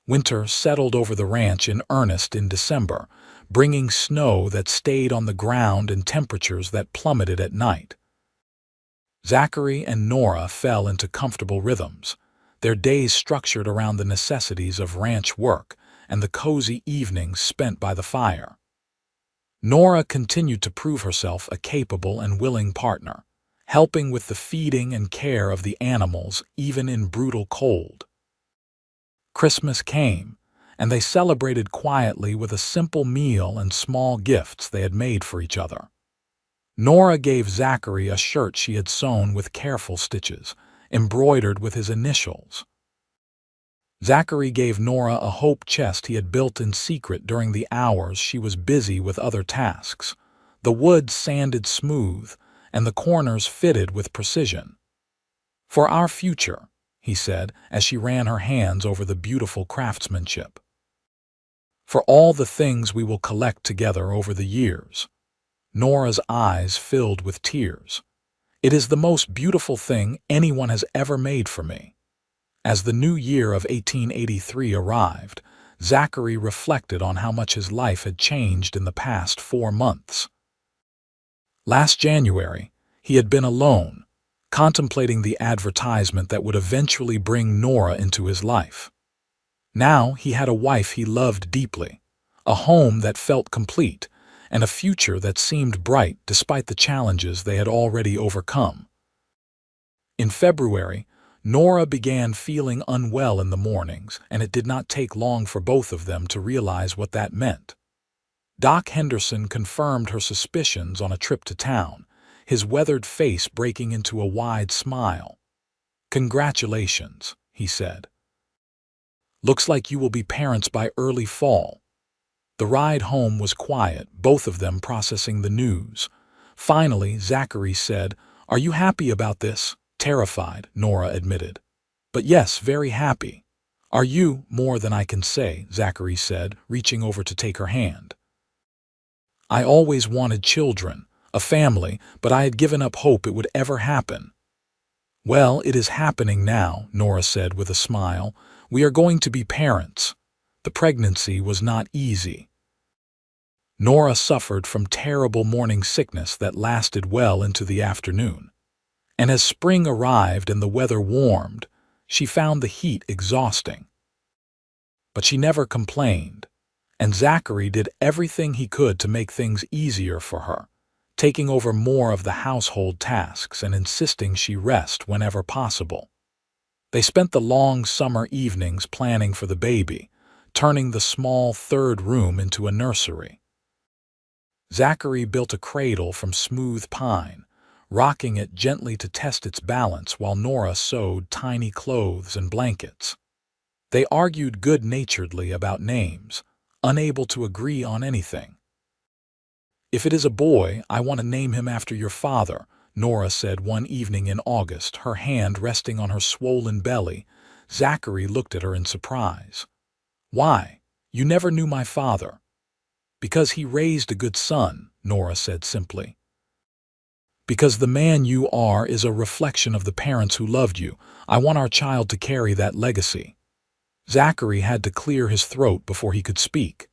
Winter settled over the ranch in earnest in December, bringing snow that stayed on the ground and temperatures that plummeted at night. Zachary and Nora fell into comfortable rhythms, their days structured around the necessities of ranch work and the cozy evenings spent by the fire. Nora continued to prove herself a capable and willing partner, helping with the feeding and care of the animals even in brutal cold. Christmas came, and they celebrated quietly with a simple meal and small gifts they had made for each other. Nora gave Zachary a shirt she had sewn with careful stitches, embroidered with his initials. Zachary gave Nora a hope chest he had built in secret during the hours she was busy with other tasks, the wood sanded smooth and the corners fitted with precision. "For our future," he said as she ran her hands over the beautiful craftsmanship. "For all the things we will collect together over the years." Nora's eyes filled with tears. "It is the most beautiful thing anyone has ever made for me." As the new year of 1883 arrived, Zachary reflected on how much his life had changed in the past 4 months. Last January, he had been alone, contemplating the advertisement that would eventually bring Nora into his life. Now he had a wife he loved deeply, a home that felt complete, and a future that seemed bright despite the challenges they had already overcome. In February, Nora began feeling unwell in the mornings, and it did not take long for both of them to realize what that meant. Doc Henderson confirmed her suspicions on a trip to town, his weathered face breaking into a wide smile. "Congratulations," he said. "Looks like you will be parents by early fall." The ride home was quiet, both of them processing the news. Finally, Zachary said, "Are you happy about this?" "Terrified," Nora admitted. "But yes, very happy." "Are you?" "More than I can say," Zachary said, reaching over to take her hand. "I always wanted children, a family, but I had given up hope it would ever happen." "Well, it is happening now," Nora said with a smile. "We are going to be parents." The pregnancy was not easy. Nora suffered from terrible morning sickness that lasted well into the afternoon. And as spring arrived and the weather warmed, she found the heat exhausting. But she never complained, and Zachary did everything he could to make things easier for her, taking over more of the household tasks and insisting she rest whenever possible. They spent the long summer evenings planning for the baby, turning the small third room into a nursery. Zachary built a cradle from smooth pine, rocking it gently to test its balance while Nora sewed tiny clothes and blankets. They argued good-naturedly about names, unable to agree on anything. "If it is a boy, I want to name him after your father," Nora said one evening in August, her hand resting on her swollen belly. Zachary looked at her in surprise. "Why? You never knew my father." "Because he raised a good son," Nora said simply. "Because the man you are is a reflection of the parents who loved you. I want our child to carry that legacy." Zachary had to clear his throat before he could speak.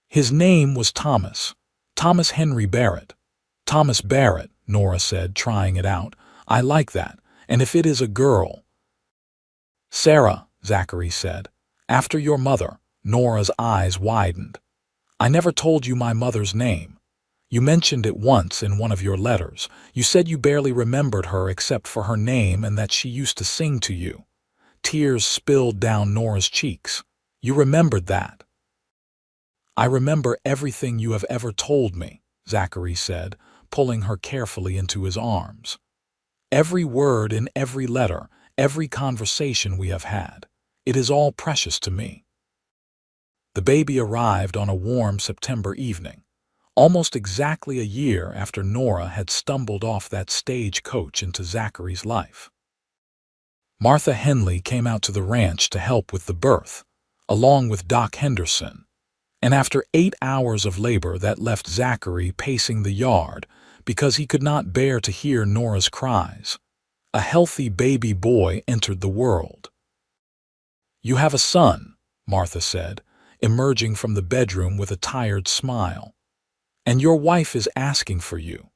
"His name was Thomas. Thomas Henry Barrett." "Thomas Barrett," Nora said, trying it out. "I like that. And if it is a girl?" "Sarah," Zachary said. "After your mother." Nora's eyes widened. "I never told you my mother's name. You mentioned it once in one of your letters. You said you barely remembered her except for her name and that she used to sing to you." Tears spilled down Nora's cheeks. "You remembered that?" "I remember everything you have ever told me," Zachary said, pulling her carefully into his arms. "Every word in every letter, every conversation we have had. It is all precious to me." The baby arrived on a warm September evening, almost exactly a year after Nora had stumbled off that stagecoach into Zachary's life. Martha Henley came out to the ranch to help with the birth, along with Doc Henderson. And after 8 hours of labor that left Zachary pacing the yard because he could not bear to hear Nora's cries, a healthy baby boy entered the world. "You have a son," Martha said, emerging from the bedroom with a tired smile. "And your wife is asking for you."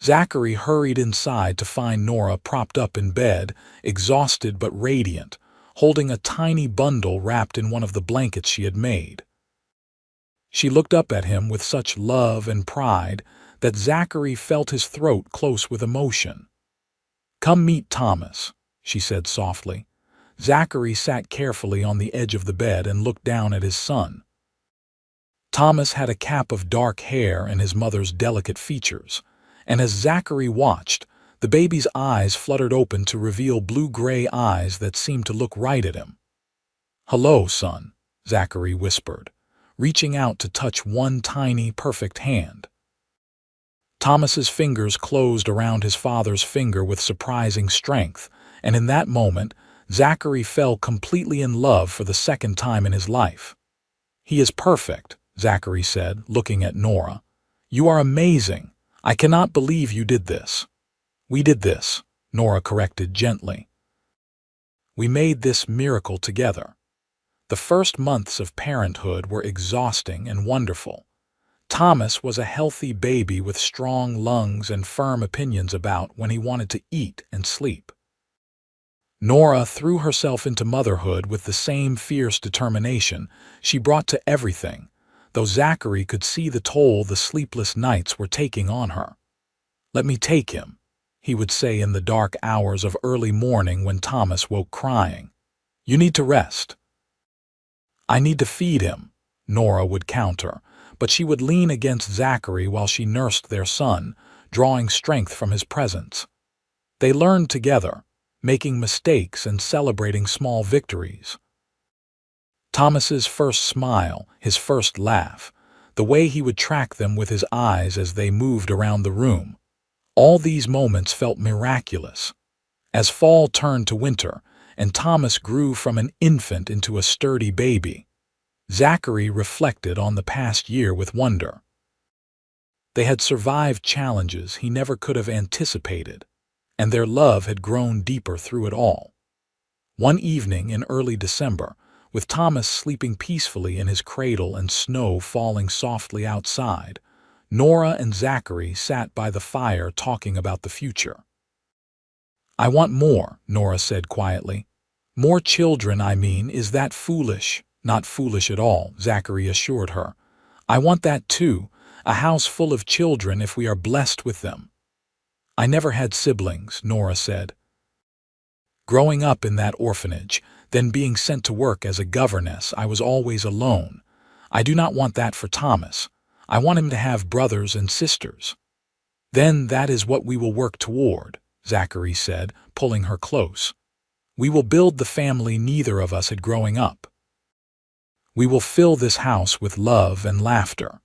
Zachary hurried inside to find Nora propped up in bed, exhausted but radiant, holding a tiny bundle wrapped in one of the blankets she had made. She looked up at him with such love and pride that Zachary felt his throat close with emotion. "Come meet Thomas," she said softly. Zachary sat carefully on the edge of the bed and looked down at his son. Thomas had a cap of dark hair and his mother's delicate features, and as Zachary watched, the baby's eyes fluttered open to reveal blue-gray eyes that seemed to look right at him. "Hello, son," Zachary whispered, reaching out to touch one tiny, perfect hand. Thomas's fingers closed around his father's finger with surprising strength, and in that moment, Zachary fell completely in love for the second time in his life. "He is perfect," Zachary said, looking at Nora. "You are amazing. I cannot believe you did this." "We did this," Nora corrected gently. "We made this miracle together." The first months of parenthood were exhausting and wonderful. Thomas was a healthy baby with strong lungs and firm opinions about when he wanted to eat and sleep. Nora threw herself into motherhood with the same fierce determination she brought to everything, though Zachary could see the toll the sleepless nights were taking on her. "Let me take him," he would say in the dark hours of early morning when Thomas woke crying. "You need to rest." "I need to feed him," Nora would counter, but she would lean against Zachary while she nursed their son, drawing strength from his presence. They learned together, making mistakes and celebrating small victories. Thomas's first smile, his first laugh, the way he would track them with his eyes as they moved around the room, all these moments felt miraculous. As fall turned to winter, and Thomas grew from an infant into a sturdy baby, Zachary reflected on the past year with wonder. They had survived challenges he never could have anticipated, and their love had grown deeper through it all. One evening in early December, with Thomas sleeping peacefully in his cradle and snow falling softly outside, Nora and Zachary sat by the fire talking about the future. "I want more," Nora said quietly. "More children, I mean. Is that foolish?" "Not foolish at all," Zachary assured her. "I want that too, a house full of children if we are blessed with them." "I never had siblings," Nora said. "Growing up in that orphanage, then being sent to work as a governess, I was always alone. I do not want that for Thomas. I want him to have brothers and sisters." "Then that is what we will work toward," Zachary said, pulling her close. "We will build the family neither of us had growing up. We will fill this house with love and laughter."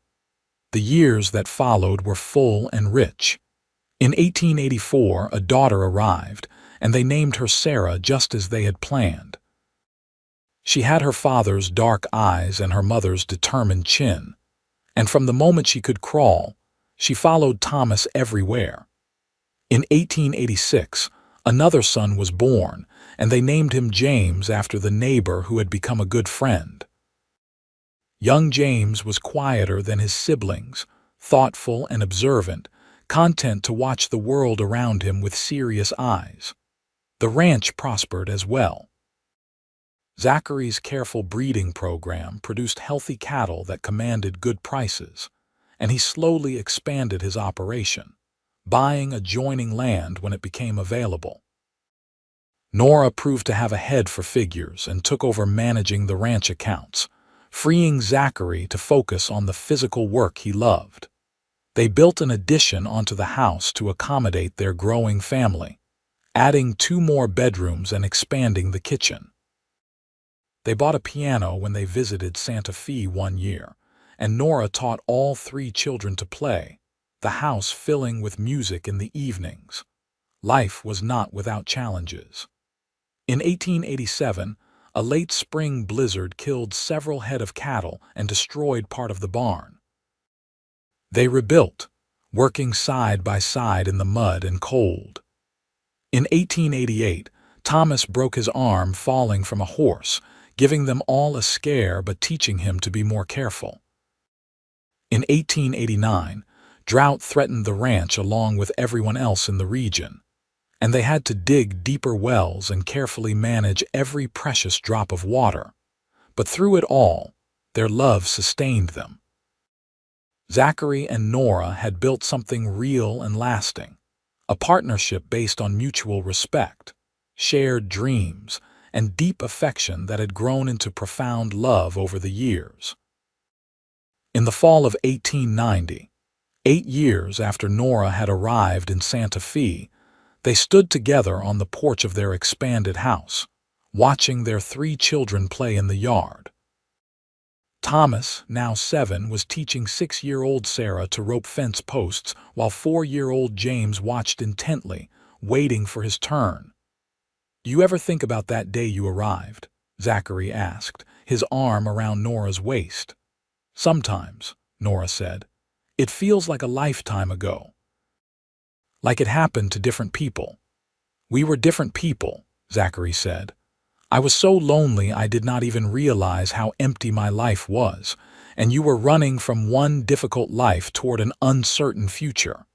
The years that followed were full and rich. In 1884, a daughter arrived, and they named her Sarah just as they had planned. She had her father's dark eyes and her mother's determined chin, and from the moment she could crawl, she followed Thomas everywhere. In 1886, another son was born, and they named him James after the neighbor who had become a good friend. Young James was quieter than his siblings, thoughtful and observant, content to watch the world around him with serious eyes. The ranch prospered as well. Zachary's careful breeding program produced healthy cattle that commanded good prices, and he slowly expanded his operation, buying adjoining land when it became available. Nora proved to have a head for figures and took over managing the ranch accounts, freeing Zachary to focus on the physical work he loved. They built an addition onto the house to accommodate their growing family, adding 2 more bedrooms and expanding the kitchen. They bought a piano when they visited Santa Fe one year, and Nora taught all 3 children to play, the house filling with music in the evenings. Life was not without challenges. In 1887, a late spring blizzard killed several head of cattle and destroyed part of the barn. They rebuilt, working side by side in the mud and cold. In 1888, Thomas broke his arm falling from a horse, giving them all a scare but teaching him to be more careful. In 1889, drought threatened the ranch along with everyone else in the region, and they had to dig deeper wells and carefully manage every precious drop of water. But through it all, their love sustained them. Zachary and Nora had built something real and lasting, a partnership based on mutual respect, shared dreams, and deep affection that had grown into profound love over the years. In the fall of 1890, 8 years after Nora had arrived in Santa Fe, they stood together on the porch of their expanded house, watching their 3 children play in the yard. Thomas, now 7, was teaching 6-year-old Sarah to rope fence posts while 4-year-old James watched intently, waiting for his turn. "Do you ever think about that day you arrived?" Zachary asked, his arm around Nora's waist. "Sometimes," Nora said. "It feels like a lifetime ago. Like it happened to different people." "We were different people," Zachary said. "I was so lonely I did not even realize how empty my life was, and you were running from one difficult life toward an uncertain future."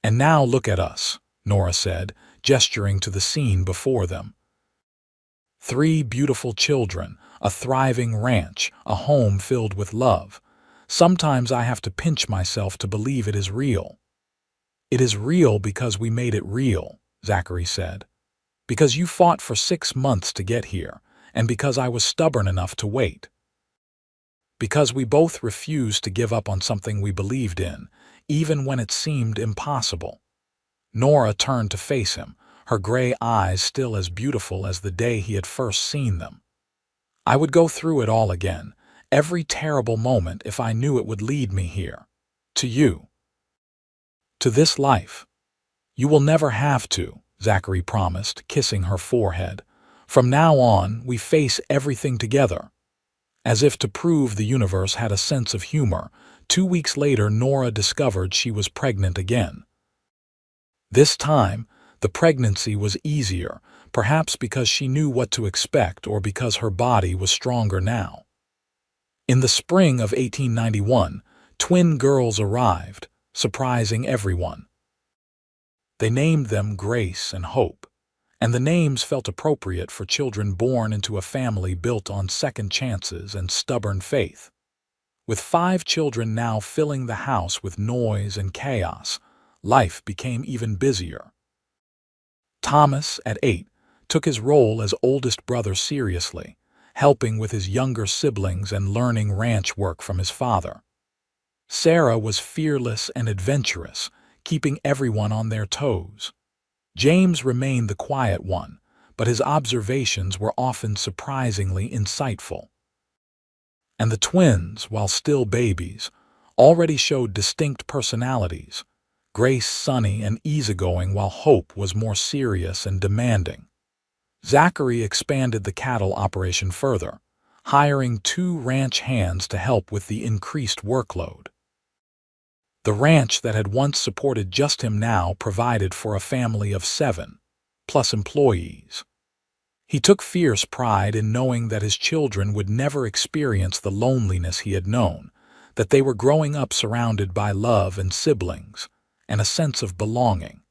"And now look at us," Nora said, gesturing to the scene before them. 3 beautiful children, a thriving ranch, a home filled with love. Sometimes I have to pinch myself to believe it is real. "It is real because we made it real," Zachary said. "Because you fought for 6 months to get here, and because I was stubborn enough to wait. Because we both refused to give up on something we believed in, even when it seemed impossible." Nora turned to face him, her gray eyes still as beautiful as the day he had first seen them. "I would go through it all again, every terrible moment, if I knew it would lead me here. To you. To this life. You will never have to," Zachary promised, kissing her forehead. "From now on, we face everything together." As if to prove the universe had a sense of humor, 2 weeks later Nora discovered she was pregnant again. This time, the pregnancy was easier, perhaps because she knew what to expect or because her body was stronger now. In the spring of 1891, twin girls arrived, surprising everyone. They named them Grace and Hope, and the names felt appropriate for children born into a family built on second chances and stubborn faith. With 5 children now filling the house with noise and chaos, life became even busier. Thomas, at 8, took his role as oldest brother seriously, helping with his younger siblings and learning ranch work from his father. Sarah was fearless and adventurous, keeping everyone on their toes. James remained the quiet one, but his observations were often surprisingly insightful. And the twins, while still babies, already showed distinct personalities. Grace sunny and easygoing, while Hope was more serious and demanding. Zachary expanded the cattle operation further, hiring 2 ranch hands to help with the increased workload. The ranch that had once supported just him now provided for a family of 7, plus employees. He took fierce pride in knowing that his children would never experience the loneliness he had known, that they were growing up surrounded by love and siblings, and a sense of belonging.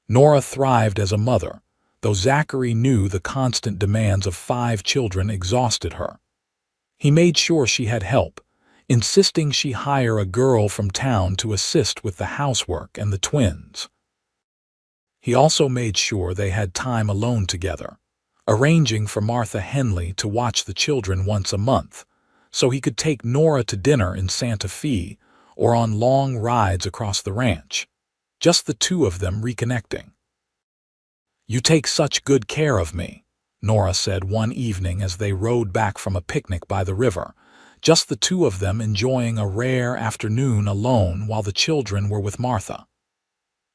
Nora thrived as a mother, though Zachary knew the constant demands of 5 children exhausted her. He made sure she had help, insisting she hire a girl from town to assist with the housework and the twins. He also made sure they had time alone together, arranging for Martha Henley to watch the children once a month, so he could take Nora to dinner in Santa Fe or on long rides across the ranch, just the 2 of them reconnecting. "You take such good care of me," Nora said one evening as they rode back from a picnic by the river, just the 2 of them enjoying a rare afternoon alone while the children were with Martha.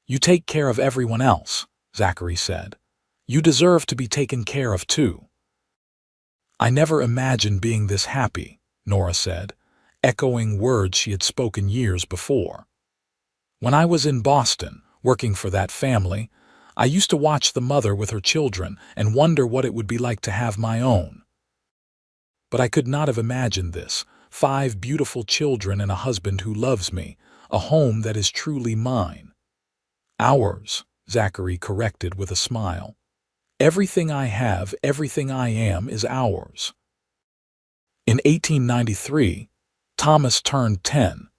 "You take care of everyone else," Zachary said. You deserve to be taken care of too." "I never imagined being this happy," Nora said, echoing words she had spoken years before. "When I was in Boston, working for that family, I used to watch the mother with her children and wonder what it would be like to have my own. But I could not have imagined this: 5 beautiful children and a husband who loves me, a home that is truly mine." "Ours," Zachary corrected with a smile. "Everything I have, everything I am, is ours." In 1893, Thomas turned 10,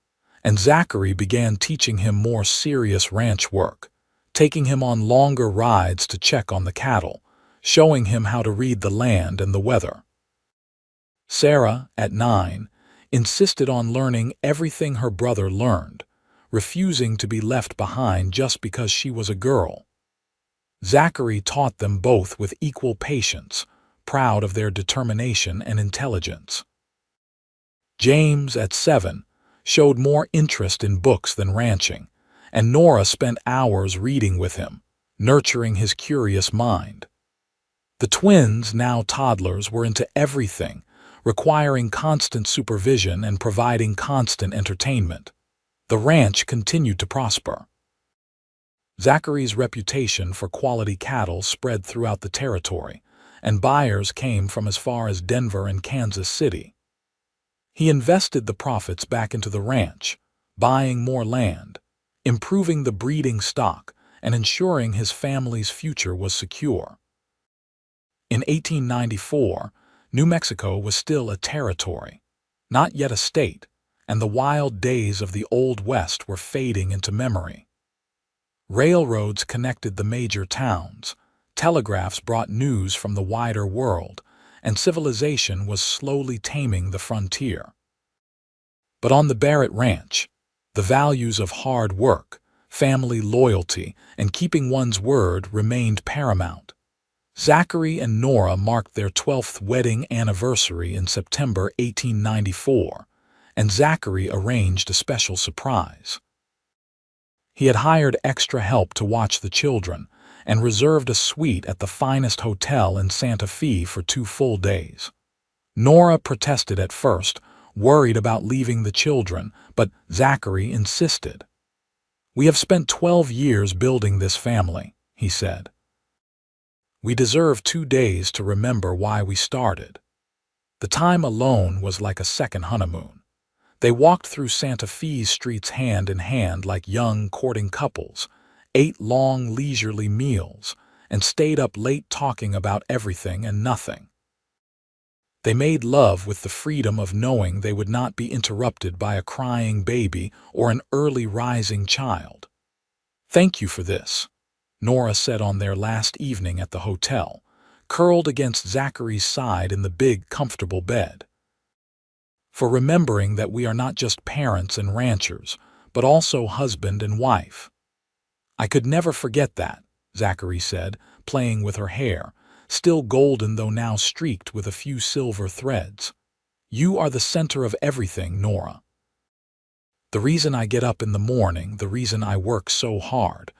and Zachary began teaching him more serious ranch work, taking him on longer rides to check on the cattle, showing him how to read the land and the weather. Sarah, at 9, insisted on learning everything her brother learned, refusing to be left behind just because she was a girl. Zachary taught them both with equal patience, proud of their determination and intelligence. James, at 7, showed more interest in books than ranching, and Nora spent hours reading with him, nurturing his curious mind. The twins, now toddlers, were into everything, requiring constant supervision and providing constant entertainment. The ranch continued to prosper. Zachary's reputation for quality cattle spread throughout the territory, and buyers came from as far as Denver and Kansas City. He invested the profits back into the ranch, buying more land, improving the breeding stock, and ensuring his family's future was secure. In 1894, New Mexico was still a territory, not yet a state, and the wild days of the Old West were fading into memory. Railroads connected the major towns, telegraphs brought news from the wider world, and civilization was slowly taming the frontier. But on the Barrett Ranch, the values of hard work, family loyalty, and keeping one's word remained paramount. Zachary and Nora marked their 12th wedding anniversary in September 1894, and Zachary arranged a special surprise. He had hired extra help to watch the children and reserved a suite at the finest hotel in Santa Fe for 2 full days. Nora protested at first, worried about leaving the children, but Zachary insisted. "We have spent 12 years building this family," he said. "We deserve 2 days to remember why we started." The time alone was like a second honeymoon. They walked through Santa Fe's streets hand in hand like young courting couples, ate long leisurely meals, and stayed up late talking about everything and nothing. They made love with the freedom of knowing they would not be interrupted by a crying baby or an early rising child. "Thank you for this," Nora said on their last evening at the hotel, curled against Zachary's side in the big, comfortable bed. "For remembering that we are not just parents and ranchers, but also husband and wife." "I could never forget that," Zachary said, playing with her hair, still golden though now streaked with a few silver threads. "You are the center of everything, Nora. The reason I get up in the morning, the reason I work so hard.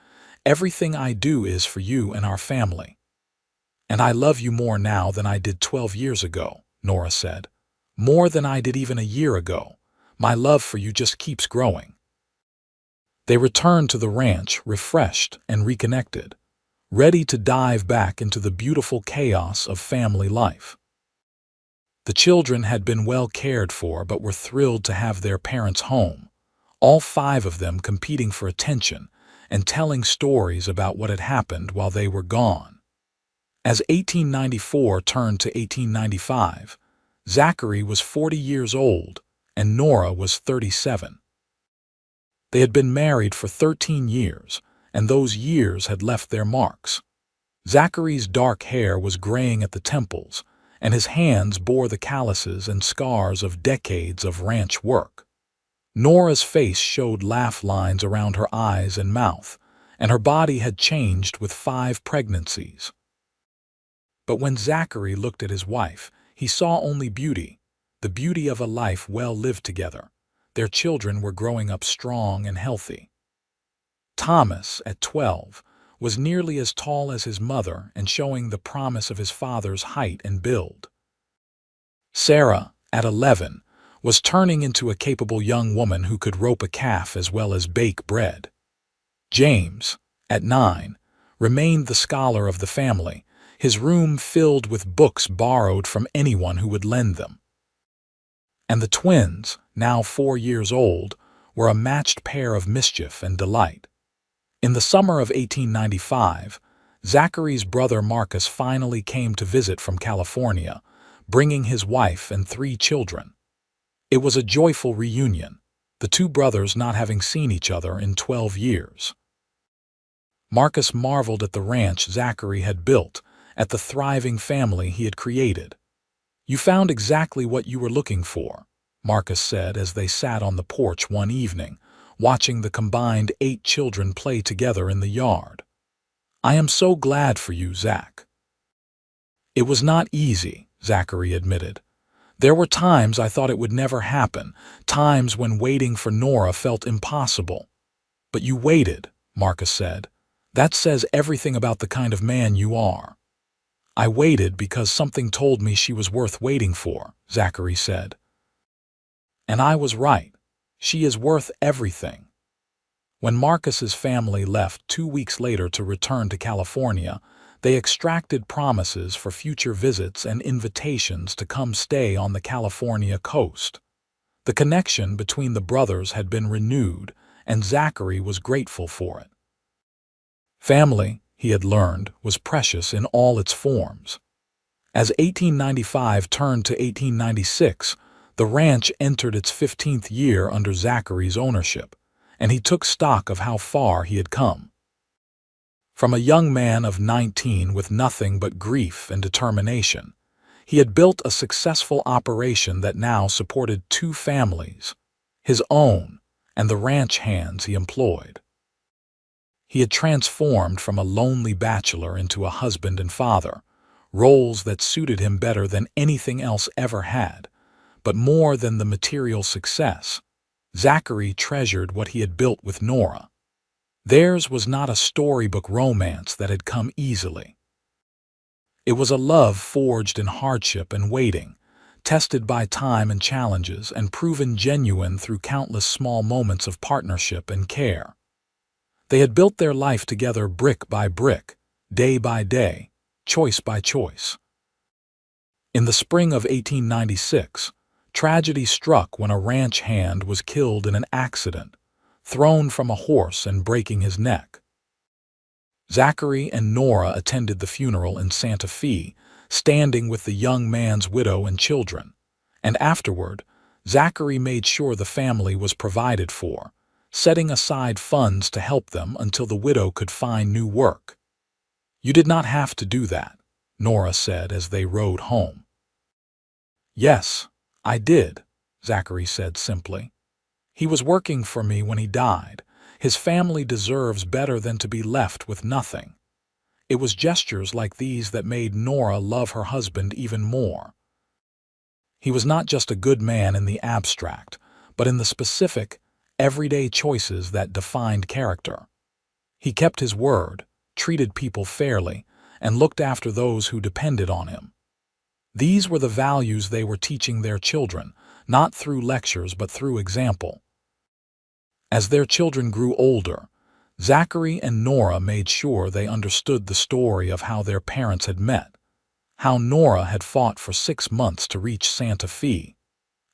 Everything I do is for you and our family." "And I love you more now than I did 12 years ago," Nora said. "More than I did even a year ago. My love for you just keeps growing." They returned to the ranch, refreshed and reconnected, ready to dive back into the beautiful chaos of family life. The children had been well cared for but were thrilled to have their parents home, all 5 of them competing for attention and telling stories about what had happened while they were gone. As 1894 turned to 1895, Zachary was 40 years old and Nora was 37. They had been married for 13 years, and those years had left their marks. Zachary's dark hair was graying at the temples, and his hands bore the calluses and scars of decades of ranch work. Nora's face showed laugh lines around her eyes and mouth, and her body had changed with 5 pregnancies. But when Zachary looked at his wife, he saw only beauty, the beauty of a life well lived together. Their children were growing up strong and healthy. Thomas, at 12, was nearly as tall as his mother and showing the promise of his father's height and build. Sarah, at 11, was turning into a capable young woman who could rope a calf as well as bake bread. James, at 9, remained the scholar of the family, his room filled with books borrowed from anyone who would lend them. And the twins, now 4 years old, were a matched pair of mischief and delight. In the summer of 1895, Zachary's brother Marcus finally came to visit from California, bringing his wife and 3 children. It was a joyful reunion, the 2 brothers not having seen each other in 12 years. Marcus marveled at the ranch Zachary had built, at the thriving family he had created. "You found exactly what you were looking for," Marcus said as they sat on the porch one evening, watching the combined 8 children play together in the yard. "I am so glad for you, Zach." "It was not easy," Zachary admitted. "There were times I thought it would never happen, times when waiting for Nora felt impossible." "But you waited," Marcus said. "That says everything about the kind of man you are." "I waited because something told me she was worth waiting for," Zachary said. "And I was right. She is worth everything." When Marcus's family left 2 weeks later to return to California, they extracted promises for future visits and invitations to come stay on the California coast. The connection between the brothers had been renewed, and Zachary was grateful for it. Family, he had learned, was precious in all its forms. As 1895 turned to 1896, the ranch entered its 15th year under Zachary's ownership, and he took stock of how far he had come. From a young man of 19 with nothing but grief and determination, he had built a successful operation that now supported 2 families, his own and the ranch hands he employed. He had transformed from a lonely bachelor into a husband and father, roles that suited him better than anything else ever had. But more than the material success, Zachary treasured what he had built with Nora. Theirs was not a storybook romance that had come easily. It was a love forged in hardship and waiting, tested by time and challenges, and proven genuine through countless small moments of partnership and care. They had built their life together brick by brick, day by day, choice by choice. In the spring of 1896, tragedy struck when a ranch hand was killed in an accident, thrown from a horse and breaking his neck. Zachary and Nora attended the funeral in Santa Fe, standing with the young man's widow and children, and afterward, Zachary made sure the family was provided for, setting aside funds to help them until the widow could find new work. "You did not have to do that," Nora said as they rode home. "Yes, I did," Zachary said simply. "He was working for me when he died. His family deserves better than to be left with nothing." It was gestures like these that made Nora love her husband even more. He was not just a good man in the abstract, but in the specific, everyday choices that defined character. He kept his word, treated people fairly, and looked after those who depended on him. These were the values they were teaching their children, not through lectures but through example. As their children grew older, Zachary and Nora made sure they understood the story of how their parents had met, how Nora had fought for 6 months to reach Santa Fe,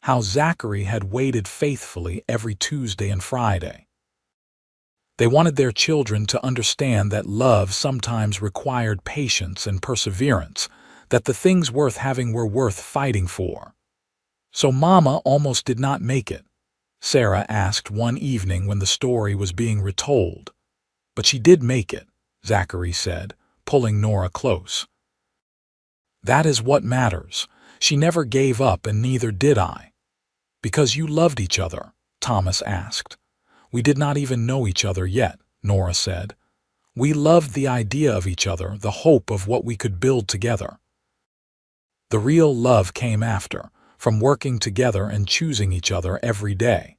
how Zachary had waited faithfully every Tuesday and Friday. They wanted their children to understand that love sometimes required patience and perseverance, that the things worth having were worth fighting for. "So Mama almost did not make it?" Sarah asked one evening when the story was being retold. "But she did make it," Zachary said, pulling Nora close. "That is what matters. She never gave up and neither did I." "Because you loved each other?" Thomas asked. "We did not even know each other yet," Nora said. "We loved the idea of each other, the hope of what we could build together." The real love came after, from working together and choosing each other every day.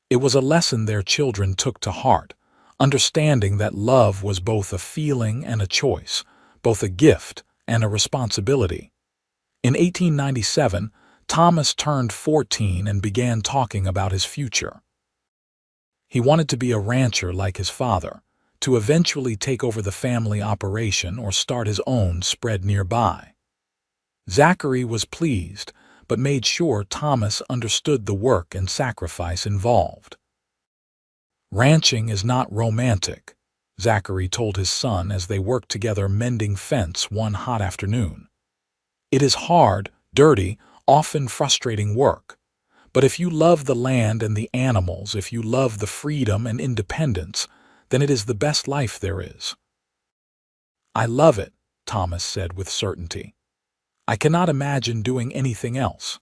It was a lesson their children took to heart, understanding that love was both a feeling and a choice, both a gift and a responsibility. In 1897, Thomas turned 14 and began talking about his future. He wanted to be a rancher like his father, to eventually take over the family operation or start his own spread nearby. Zachary was pleased, but made sure Thomas understood the work and sacrifice involved. "Ranching is not romantic," Zachary told his son as they worked together mending fence one hot afternoon. "It is hard, dirty, often frustrating work. But if you love the land and the animals, if you love the freedom and independence, then it is the best life there is." "I love it," Thomas said with certainty. "I cannot imagine doing anything else."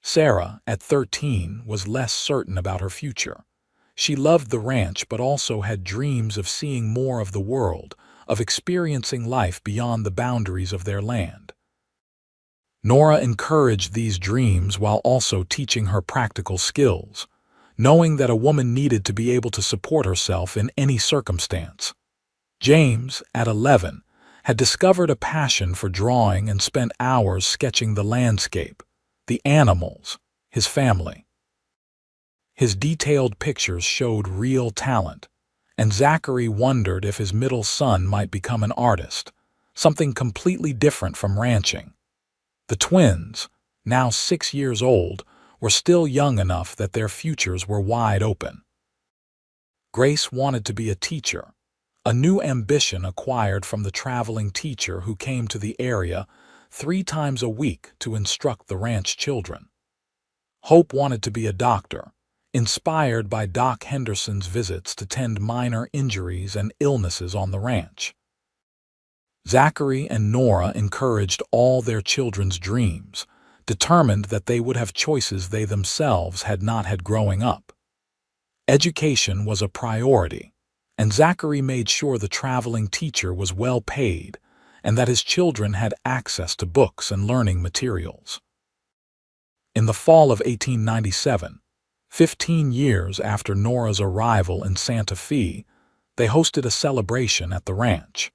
Sarah, at 13, was less certain about her future. She loved the ranch but also had dreams of seeing more of the world, of experiencing life beyond the boundaries of their land. Nora encouraged these dreams while also teaching her practical skills, knowing that a woman needed to be able to support herself in any circumstance. James, at 11, had discovered a passion for drawing and spent hours sketching the landscape, the animals, his family. His detailed pictures showed real talent, and Zachary wondered if his middle son might become an artist, something completely different from ranching. The twins, now 6 years old, were still young enough that their futures were wide open. Grace wanted to be a teacher, a new ambition acquired from the traveling teacher who came to the area 3 times a week to instruct the ranch children. Hope wanted to be a doctor, inspired by Doc Henderson's visits to tend minor injuries and illnesses on the ranch. Zachary and Nora encouraged all their children's dreams, determined that they would have choices they themselves had not had growing up. Education was a priority, and Zachary made sure the traveling teacher was well paid and that his children had access to books and learning materials. In the fall of 1897, 15 years after Nora's arrival in Santa Fe, they hosted a celebration at the ranch.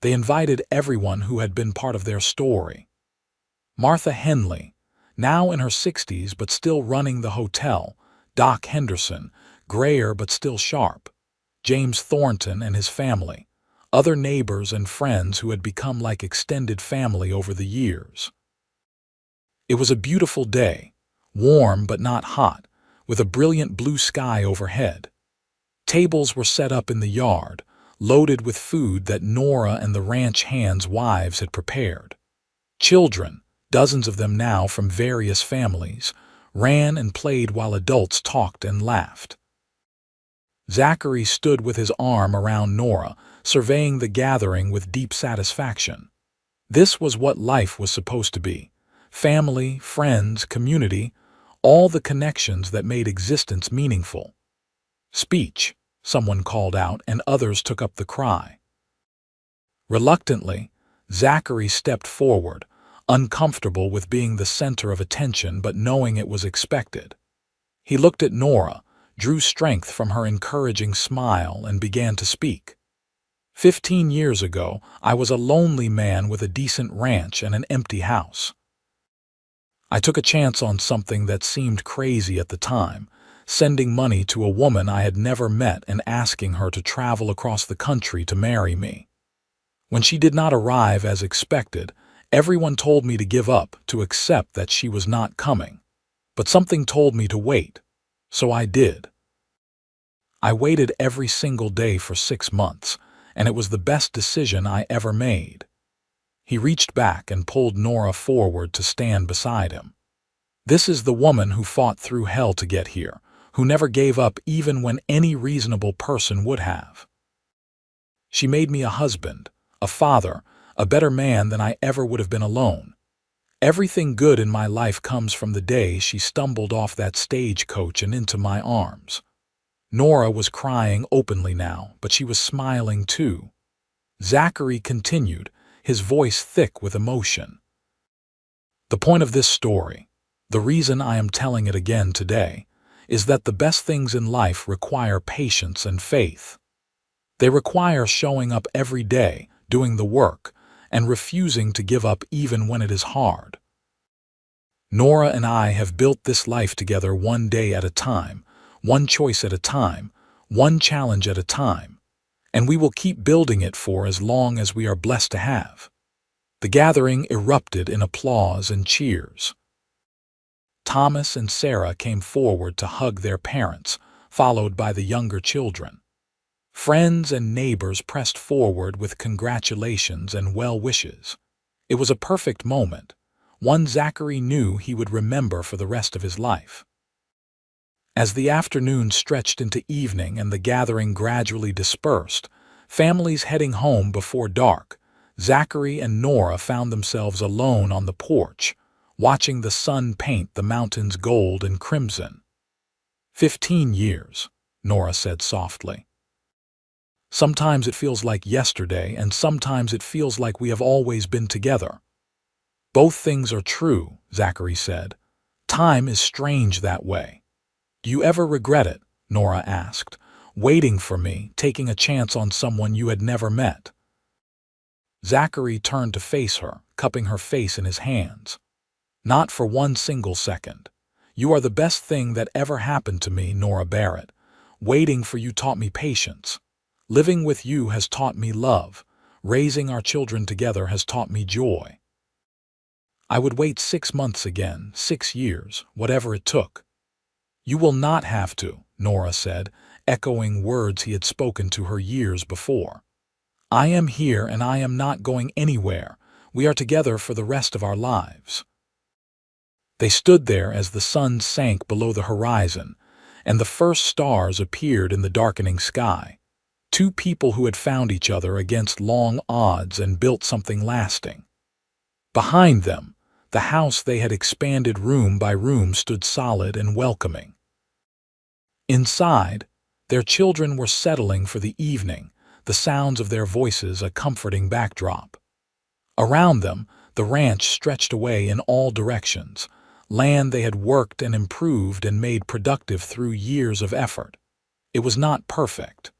They invited everyone who had been part of their story. Martha Henley, now in her 60s but still running the hotel, Doc Henderson, grayer but still sharp, James Thornton and his family, other neighbors and friends who had become like extended family over the years. It was a beautiful day, warm but not hot, with a brilliant blue sky overhead. Tables were set up in the yard, loaded with food that Nora and the ranch hands' wives had prepared. Children, dozens of them now from various families, ran and played while adults talked and laughed. Zachary stood with his arm around Nora, surveying the gathering with deep satisfaction. This was what life was supposed to be: family, friends, community, all the connections that made existence meaningful. "Speech," someone called out, and others took up the cry. Reluctantly, Zachary stepped forward, uncomfortable with being the center of attention but knowing it was expected. He looked at Nora, drew strength from her encouraging smile, and began to speak. 15 years ago, I was a lonely man with a decent ranch and an empty house. I took a chance on something that seemed crazy at the time, sending money to a woman I had never met and asking her to travel across the country to marry me. When she did not arrive as expected, everyone told me to give up, to accept that she was not coming. But something told me to wait, so I did. I waited every single day for 6 months, and it was the best decision I ever made. He reached back and pulled Nora forward to stand beside him. This is the woman who fought through hell to get here, who never gave up even when any reasonable person would have. She made me a husband, a father, a better man than I ever would have been alone. Everything good in my life comes from the day she stumbled off that stagecoach and into my arms. Nora was crying openly now, but she was smiling too. Zachary continued, his voice thick with emotion. The point of this story, the reason I am telling it again today, is that the best things in life require patience and faith. They require showing up every day, doing the work, and refusing to give up even when it is hard. Nora and I have built this life together one day at a time, one choice at a time, one challenge at a time, and we will keep building it for as long as we are blessed to have. The gathering erupted in applause and cheers. Thomas and Sarah came forward to hug their parents, followed by the younger children. Friends and neighbors pressed forward with congratulations and well wishes. It was a perfect moment, one Zachary knew he would remember for the rest of his life. As the afternoon stretched into evening and the gathering gradually dispersed, families heading home before dark, Zachary and Nora found themselves alone on the porch, watching the sun paint the mountains gold and crimson. 15 years, Nora said softly. Sometimes it feels like yesterday, and sometimes it feels like we have always been together. Both things are true, Zachary said. Time is strange that way. Do you ever regret it? Nora asked, waiting for me, taking a chance on someone you had never met. Zachary turned to face her, cupping her face in his hands. Not for one single second. You are the best thing that ever happened to me, Nora Barrett. Waiting for you taught me patience. Living with you has taught me love. Raising our children together has taught me joy. I would wait 6 months again, 6 years, whatever it took. You will not have to, Nora said, echoing words he had spoken to her years before. I am here and I am not going anywhere. We are together for the rest of our lives. They stood there as the sun sank below the horizon, and the first stars appeared in the darkening sky. Two people who had found each other against long odds and built something lasting. Behind them, the house they had expanded room by room stood solid and welcoming. Inside, their children were settling for the evening, the sounds of their voices a comforting backdrop. Around them, the ranch stretched away in all directions, land they had worked and improved and made productive through years of effort. It was not perfect.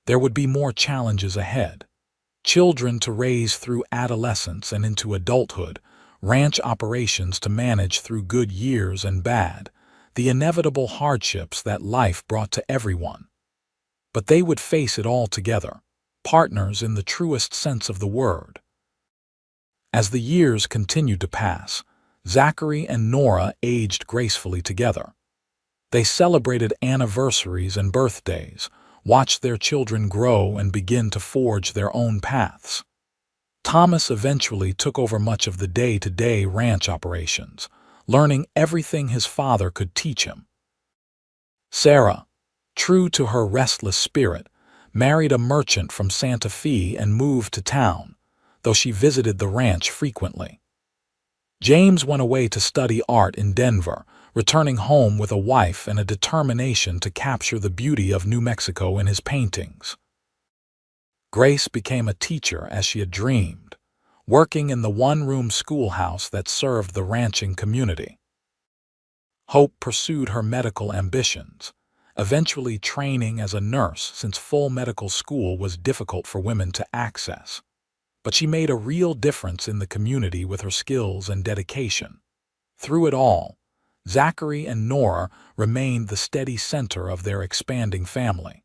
There would be more challenges ahead. Children to raise through adolescence and into adulthood, ranch operations to manage through good years and bad, the inevitable hardships that life brought to everyone. But they would face it all together, partners in the truest sense of the word. As the years continued to pass, Zachary and Nora aged gracefully together. They celebrated anniversaries and birthdays, watched their children grow and begin to forge their own paths. Thomas eventually took over much of the day-to-day ranch operations, learning everything his father could teach him. Sarah, true to her restless spirit, married a merchant from Santa Fe and moved to town, though she visited the ranch frequently. James went away to study art in Denver, returning home with a wife and a determination to capture the beauty of New Mexico in his paintings. Grace became a teacher as she had dreamed, working in the one-room schoolhouse that served the ranching community. Hope pursued her medical ambitions, eventually training as a nurse since full medical school was difficult for women to access. But she made a real difference in the community with her skills and dedication. Through it all, Zachary and Nora remained the steady center of their expanding family.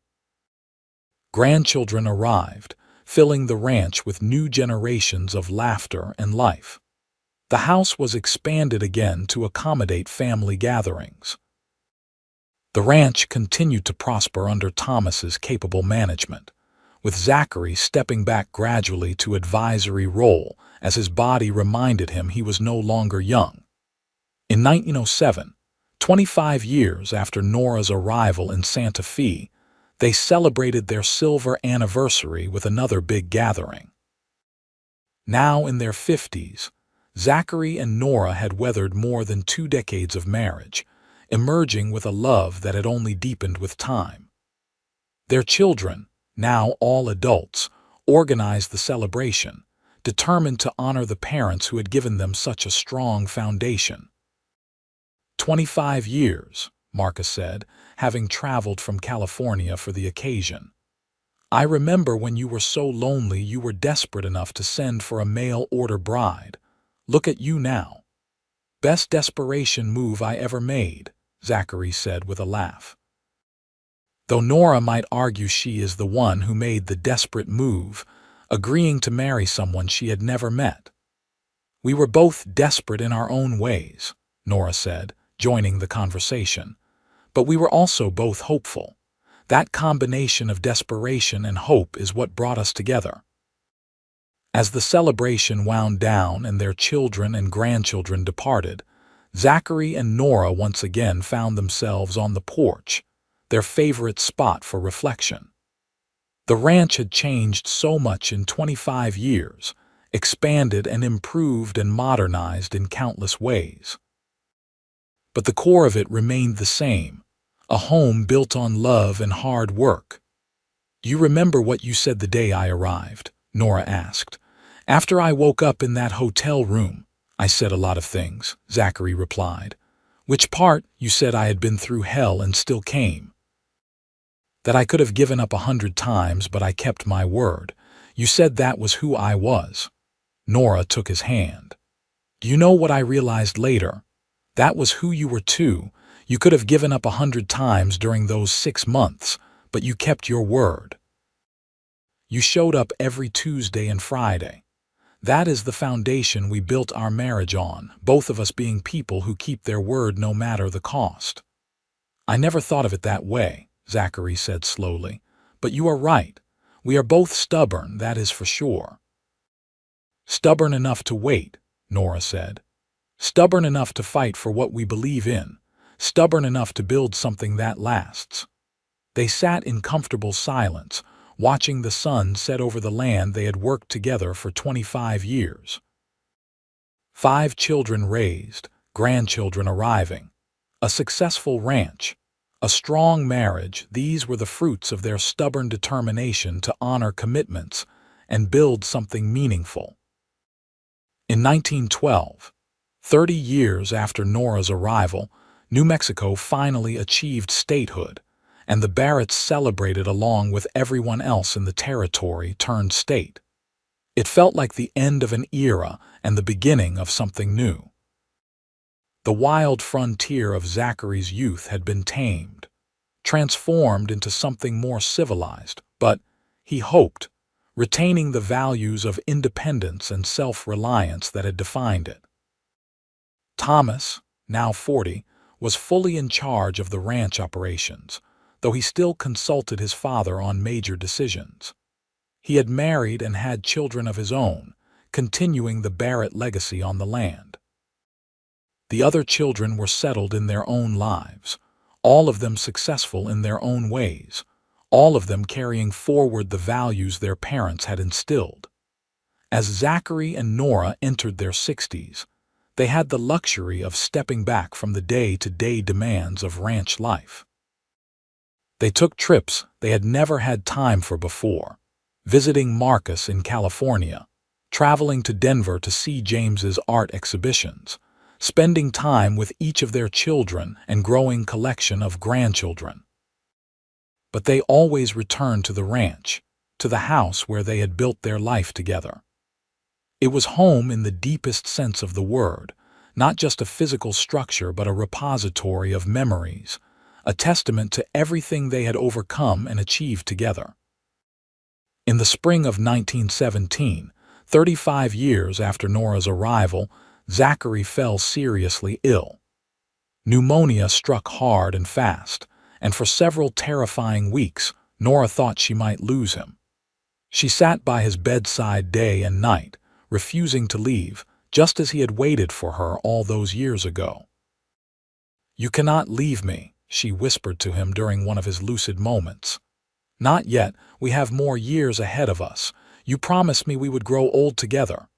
Grandchildren arrived, filling the ranch with new generations of laughter and life. The house was expanded again to accommodate family gatherings. The ranch continued to prosper under Thomas's capable management, with Zachary stepping back gradually to advisory role as his body reminded him he was no longer young. In 1907, 25 years after Nora's arrival in Santa Fe, they celebrated their silver anniversary with another big gathering. Now in their 50s, Zachary and Nora had weathered more than 2 decades of marriage, emerging with a love that had only deepened with time. Their children, now all adults, organized the celebration, determined to honor the parents who had given them such a strong foundation. 25 years Marcus said, having traveled from California for the occasion. I remember when you were so lonely you were desperate enough to send for a mail-order bride. Look at you now. Best desperation move I ever made, Zachary said with a laugh. Though Nora might argue she is the one who made the desperate move, agreeing to marry someone she had never met. We were both desperate in our own ways, Nora said, joining the conversation. But we were also both hopeful. That combination of desperation and hope is what brought us together. As the celebration wound down and their children and grandchildren departed, Zachary and Nora once again found themselves on the porch, their favorite spot for reflection. The ranch had changed so much in 25 years, expanded and improved and modernized in countless ways. But the core of it remained the same, a home built on love and hard work. You remember what you said the day I arrived? Nora asked. After I woke up in that hotel room, I said a lot of things, Zachary replied. Which part? You said I had been through hell and still came. That I could have given up 100 times, but I kept my word. You said that was who I was. Nora took his hand. Do you know what I realized later? That was who you were too. You could have given up 100 times during those 6 months, but you kept your word. You showed up every Tuesday and Friday. That is the foundation we built our marriage on, both of us being people who keep their word no matter the cost. I never thought of it that way, Zachary said slowly, but you are right. We are both stubborn, that is for sure. Stubborn enough to wait, Nora said. Stubborn enough to fight for what we believe in. Stubborn enough to build something that lasts. They sat in comfortable silence, watching the sun set over the land they had worked together for 25 years. 5 children raised, grandchildren arriving. A successful ranch, a strong marriage, these were the fruits of their stubborn determination to honor commitments and build something meaningful. In 1912, 30 years after Nora's arrival, New Mexico finally achieved statehood, and the Barretts celebrated along with everyone else in the territory turned state. It felt like the end of an era and the beginning of something new. The wild frontier of Zachary's youth had been tamed, transformed into something more civilized, but, he hoped, retaining the values of independence and self-reliance that had defined it. Thomas, now 40, was fully in charge of the ranch operations, though he still consulted his father on major decisions. He had married and had children of his own, continuing the Barrett legacy on the land. The other children were settled in their own lives, all of them successful in their own ways, all of them carrying forward the values their parents had instilled. As Zachary and Nora entered their 60s, they had the luxury of stepping back from the day-to-day demands of ranch life. They took trips they had never had time for before, visiting Marcus in California, traveling to Denver to see James's art exhibitions, spending time with each of their children and growing collection of grandchildren. But they always returned to the ranch, to the house where they had built their life together. It was home in the deepest sense of the word, not just a physical structure but a repository of memories, a testament to everything they had overcome and achieved together. In the spring of 1917, 35 years after Nora's arrival, Zachary fell seriously ill. Pneumonia struck hard and fast, and for several terrifying weeks, Nora thought she might lose him. She sat by his bedside day and night, refusing to leave, just as he had waited for her all those years ago. "You cannot leave me," she whispered to him during one of his lucid moments. "Not yet, we have more years ahead of us. You promised me we would grow old together."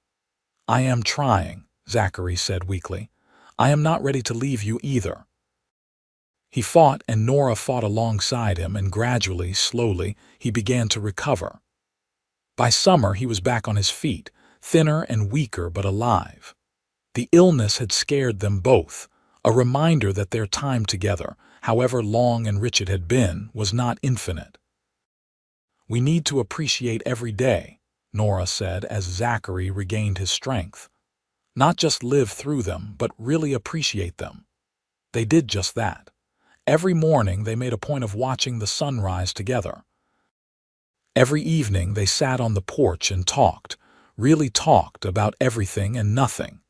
"I am trying," Zachary said weakly. "I am not ready to leave you either." He fought and Nora fought alongside him, and gradually, slowly, he began to recover. By summer he was back on his feet, thinner and weaker but alive. The illness had scared them both, a reminder that their time together, however long and rich it had been, was not infinite. "We need to appreciate every day," Nora said as Zachary regained his strength. "Not just live through them, but really appreciate them." They did just that. Every morning they made a point of watching the sunrise together. Every evening they sat on the porch and talked, really talked about everything and nothing.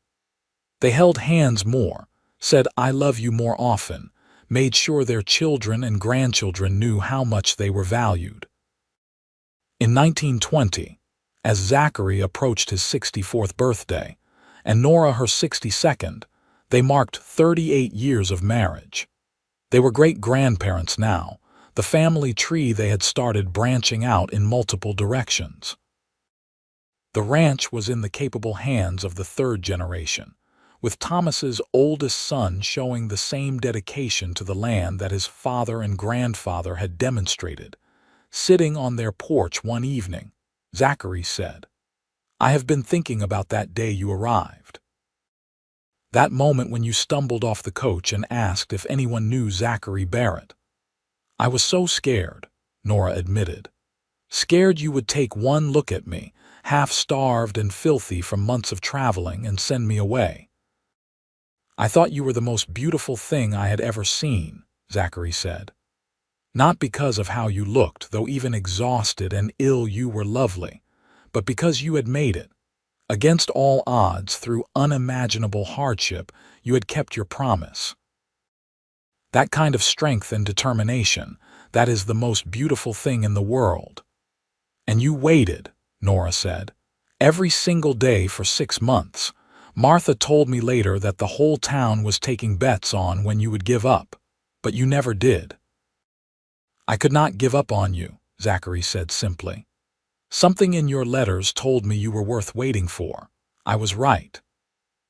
They held hands more, said "I love you" more often, made sure their children and grandchildren knew how much they were valued. In 1920, as Zachary approached his 64th birthday, and Nora her 62nd, they marked 38 years of marriage. They were great-grandparents now, the family tree they had started branching out in multiple directions. The ranch was in the capable hands of the third generation, with Thomas's oldest son showing the same dedication to the land that his father and grandfather had demonstrated. Sitting on their porch one evening, Zachary said, "I have been thinking about that day you arrived. That moment when you stumbled off the coach and asked if anyone knew Zachary Barrett. I was so scared," Nora admitted. "Scared you would take one look at me, half-starved and filthy from months of traveling, and send me away. I thought you were the most beautiful thing I had ever seen," Zachary said. "Not because of how you looked, though even exhausted and ill you were lovely, but because you had made it. Against all odds, through unimaginable hardship, you had kept your promise. That kind of strength and determination, that is the most beautiful thing in the world. And you waited," Nora said, "every single day for 6 months. Martha told me later that the whole town was taking bets on when you would give up, but you never did." "I could not give up on you," Zachary said simply. "Something in your letters told me you were worth waiting for. I was right."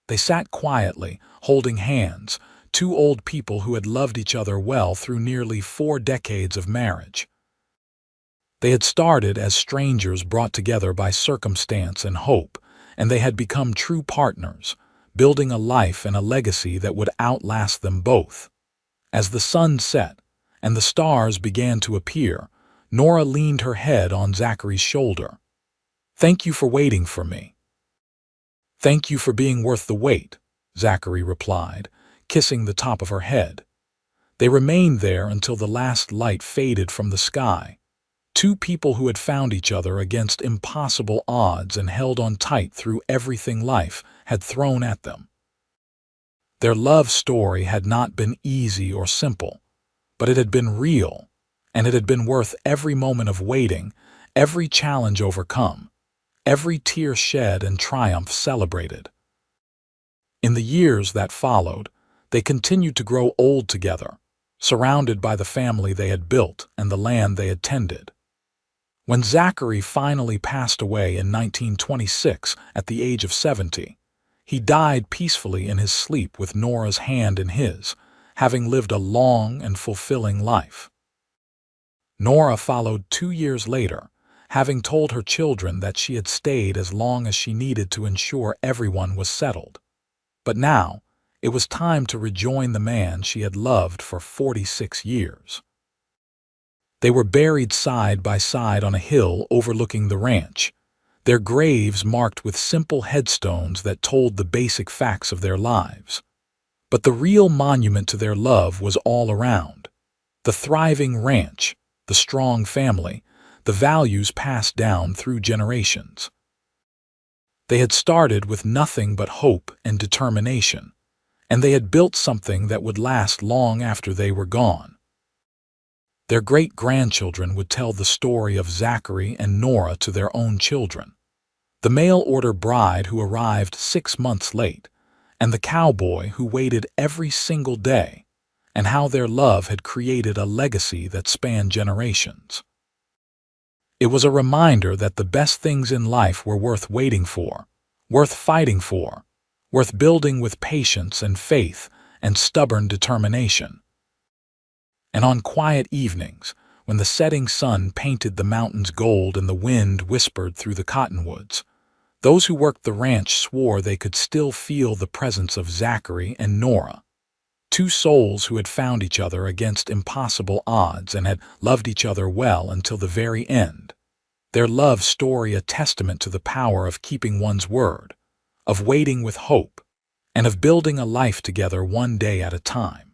They sat quietly, holding hands, two old people who had loved each other well through nearly 4 decades of marriage. They had started as strangers brought together by circumstance and hope, and they had become true partners, building a life and a legacy that would outlast them both. As the sun set and the stars began to appear, Nora leaned her head on Zachary's shoulder. "Thank you for waiting for me." "Thank you for being worth the wait," Zachary replied, kissing the top of her head. They remained there until the last light faded from the sky. Two people who had found each other against impossible odds and held on tight through everything life had thrown at them. Their love story had not been easy or simple, but it had been real, and it had been worth every moment of waiting, every challenge overcome, every tear shed and triumph celebrated. In the years that followed, they continued to grow old together, surrounded by the family they had built and the land they had tended. When Zachary finally passed away in 1926 at the age of 70, he died peacefully in his sleep with Nora's hand in his, having lived a long and fulfilling life. Nora followed 2 years later, having told her children that she had stayed as long as she needed to ensure everyone was settled. But now, it was time to rejoin the man she had loved for 46 years. They were buried side by side on a hill overlooking the ranch, their graves marked with simple headstones that told the basic facts of their lives. But the real monument to their love was all around. The thriving ranch, the strong family, the values passed down through generations. They had started with nothing but hope and determination, and they had built something that would last long after they were gone. Their great-grandchildren would tell the story of Zachary and Nora to their own children. The mail-order bride who arrived 6 months late, and the cowboy who waited every single day, and how their love had created a legacy that spanned generations. It was a reminder that the best things in life were worth waiting for, worth fighting for, worth building with patience and faith and stubborn determination. And on quiet evenings, when the setting sun painted the mountains gold and the wind whispered through the cottonwoods, those who worked the ranch swore they could still feel the presence of Zachary and Nora. Two souls who had found each other against impossible odds and had loved each other well until the very end. Their love story a testament to the power of keeping one's word, of waiting with hope, and of building a life together one day at a time.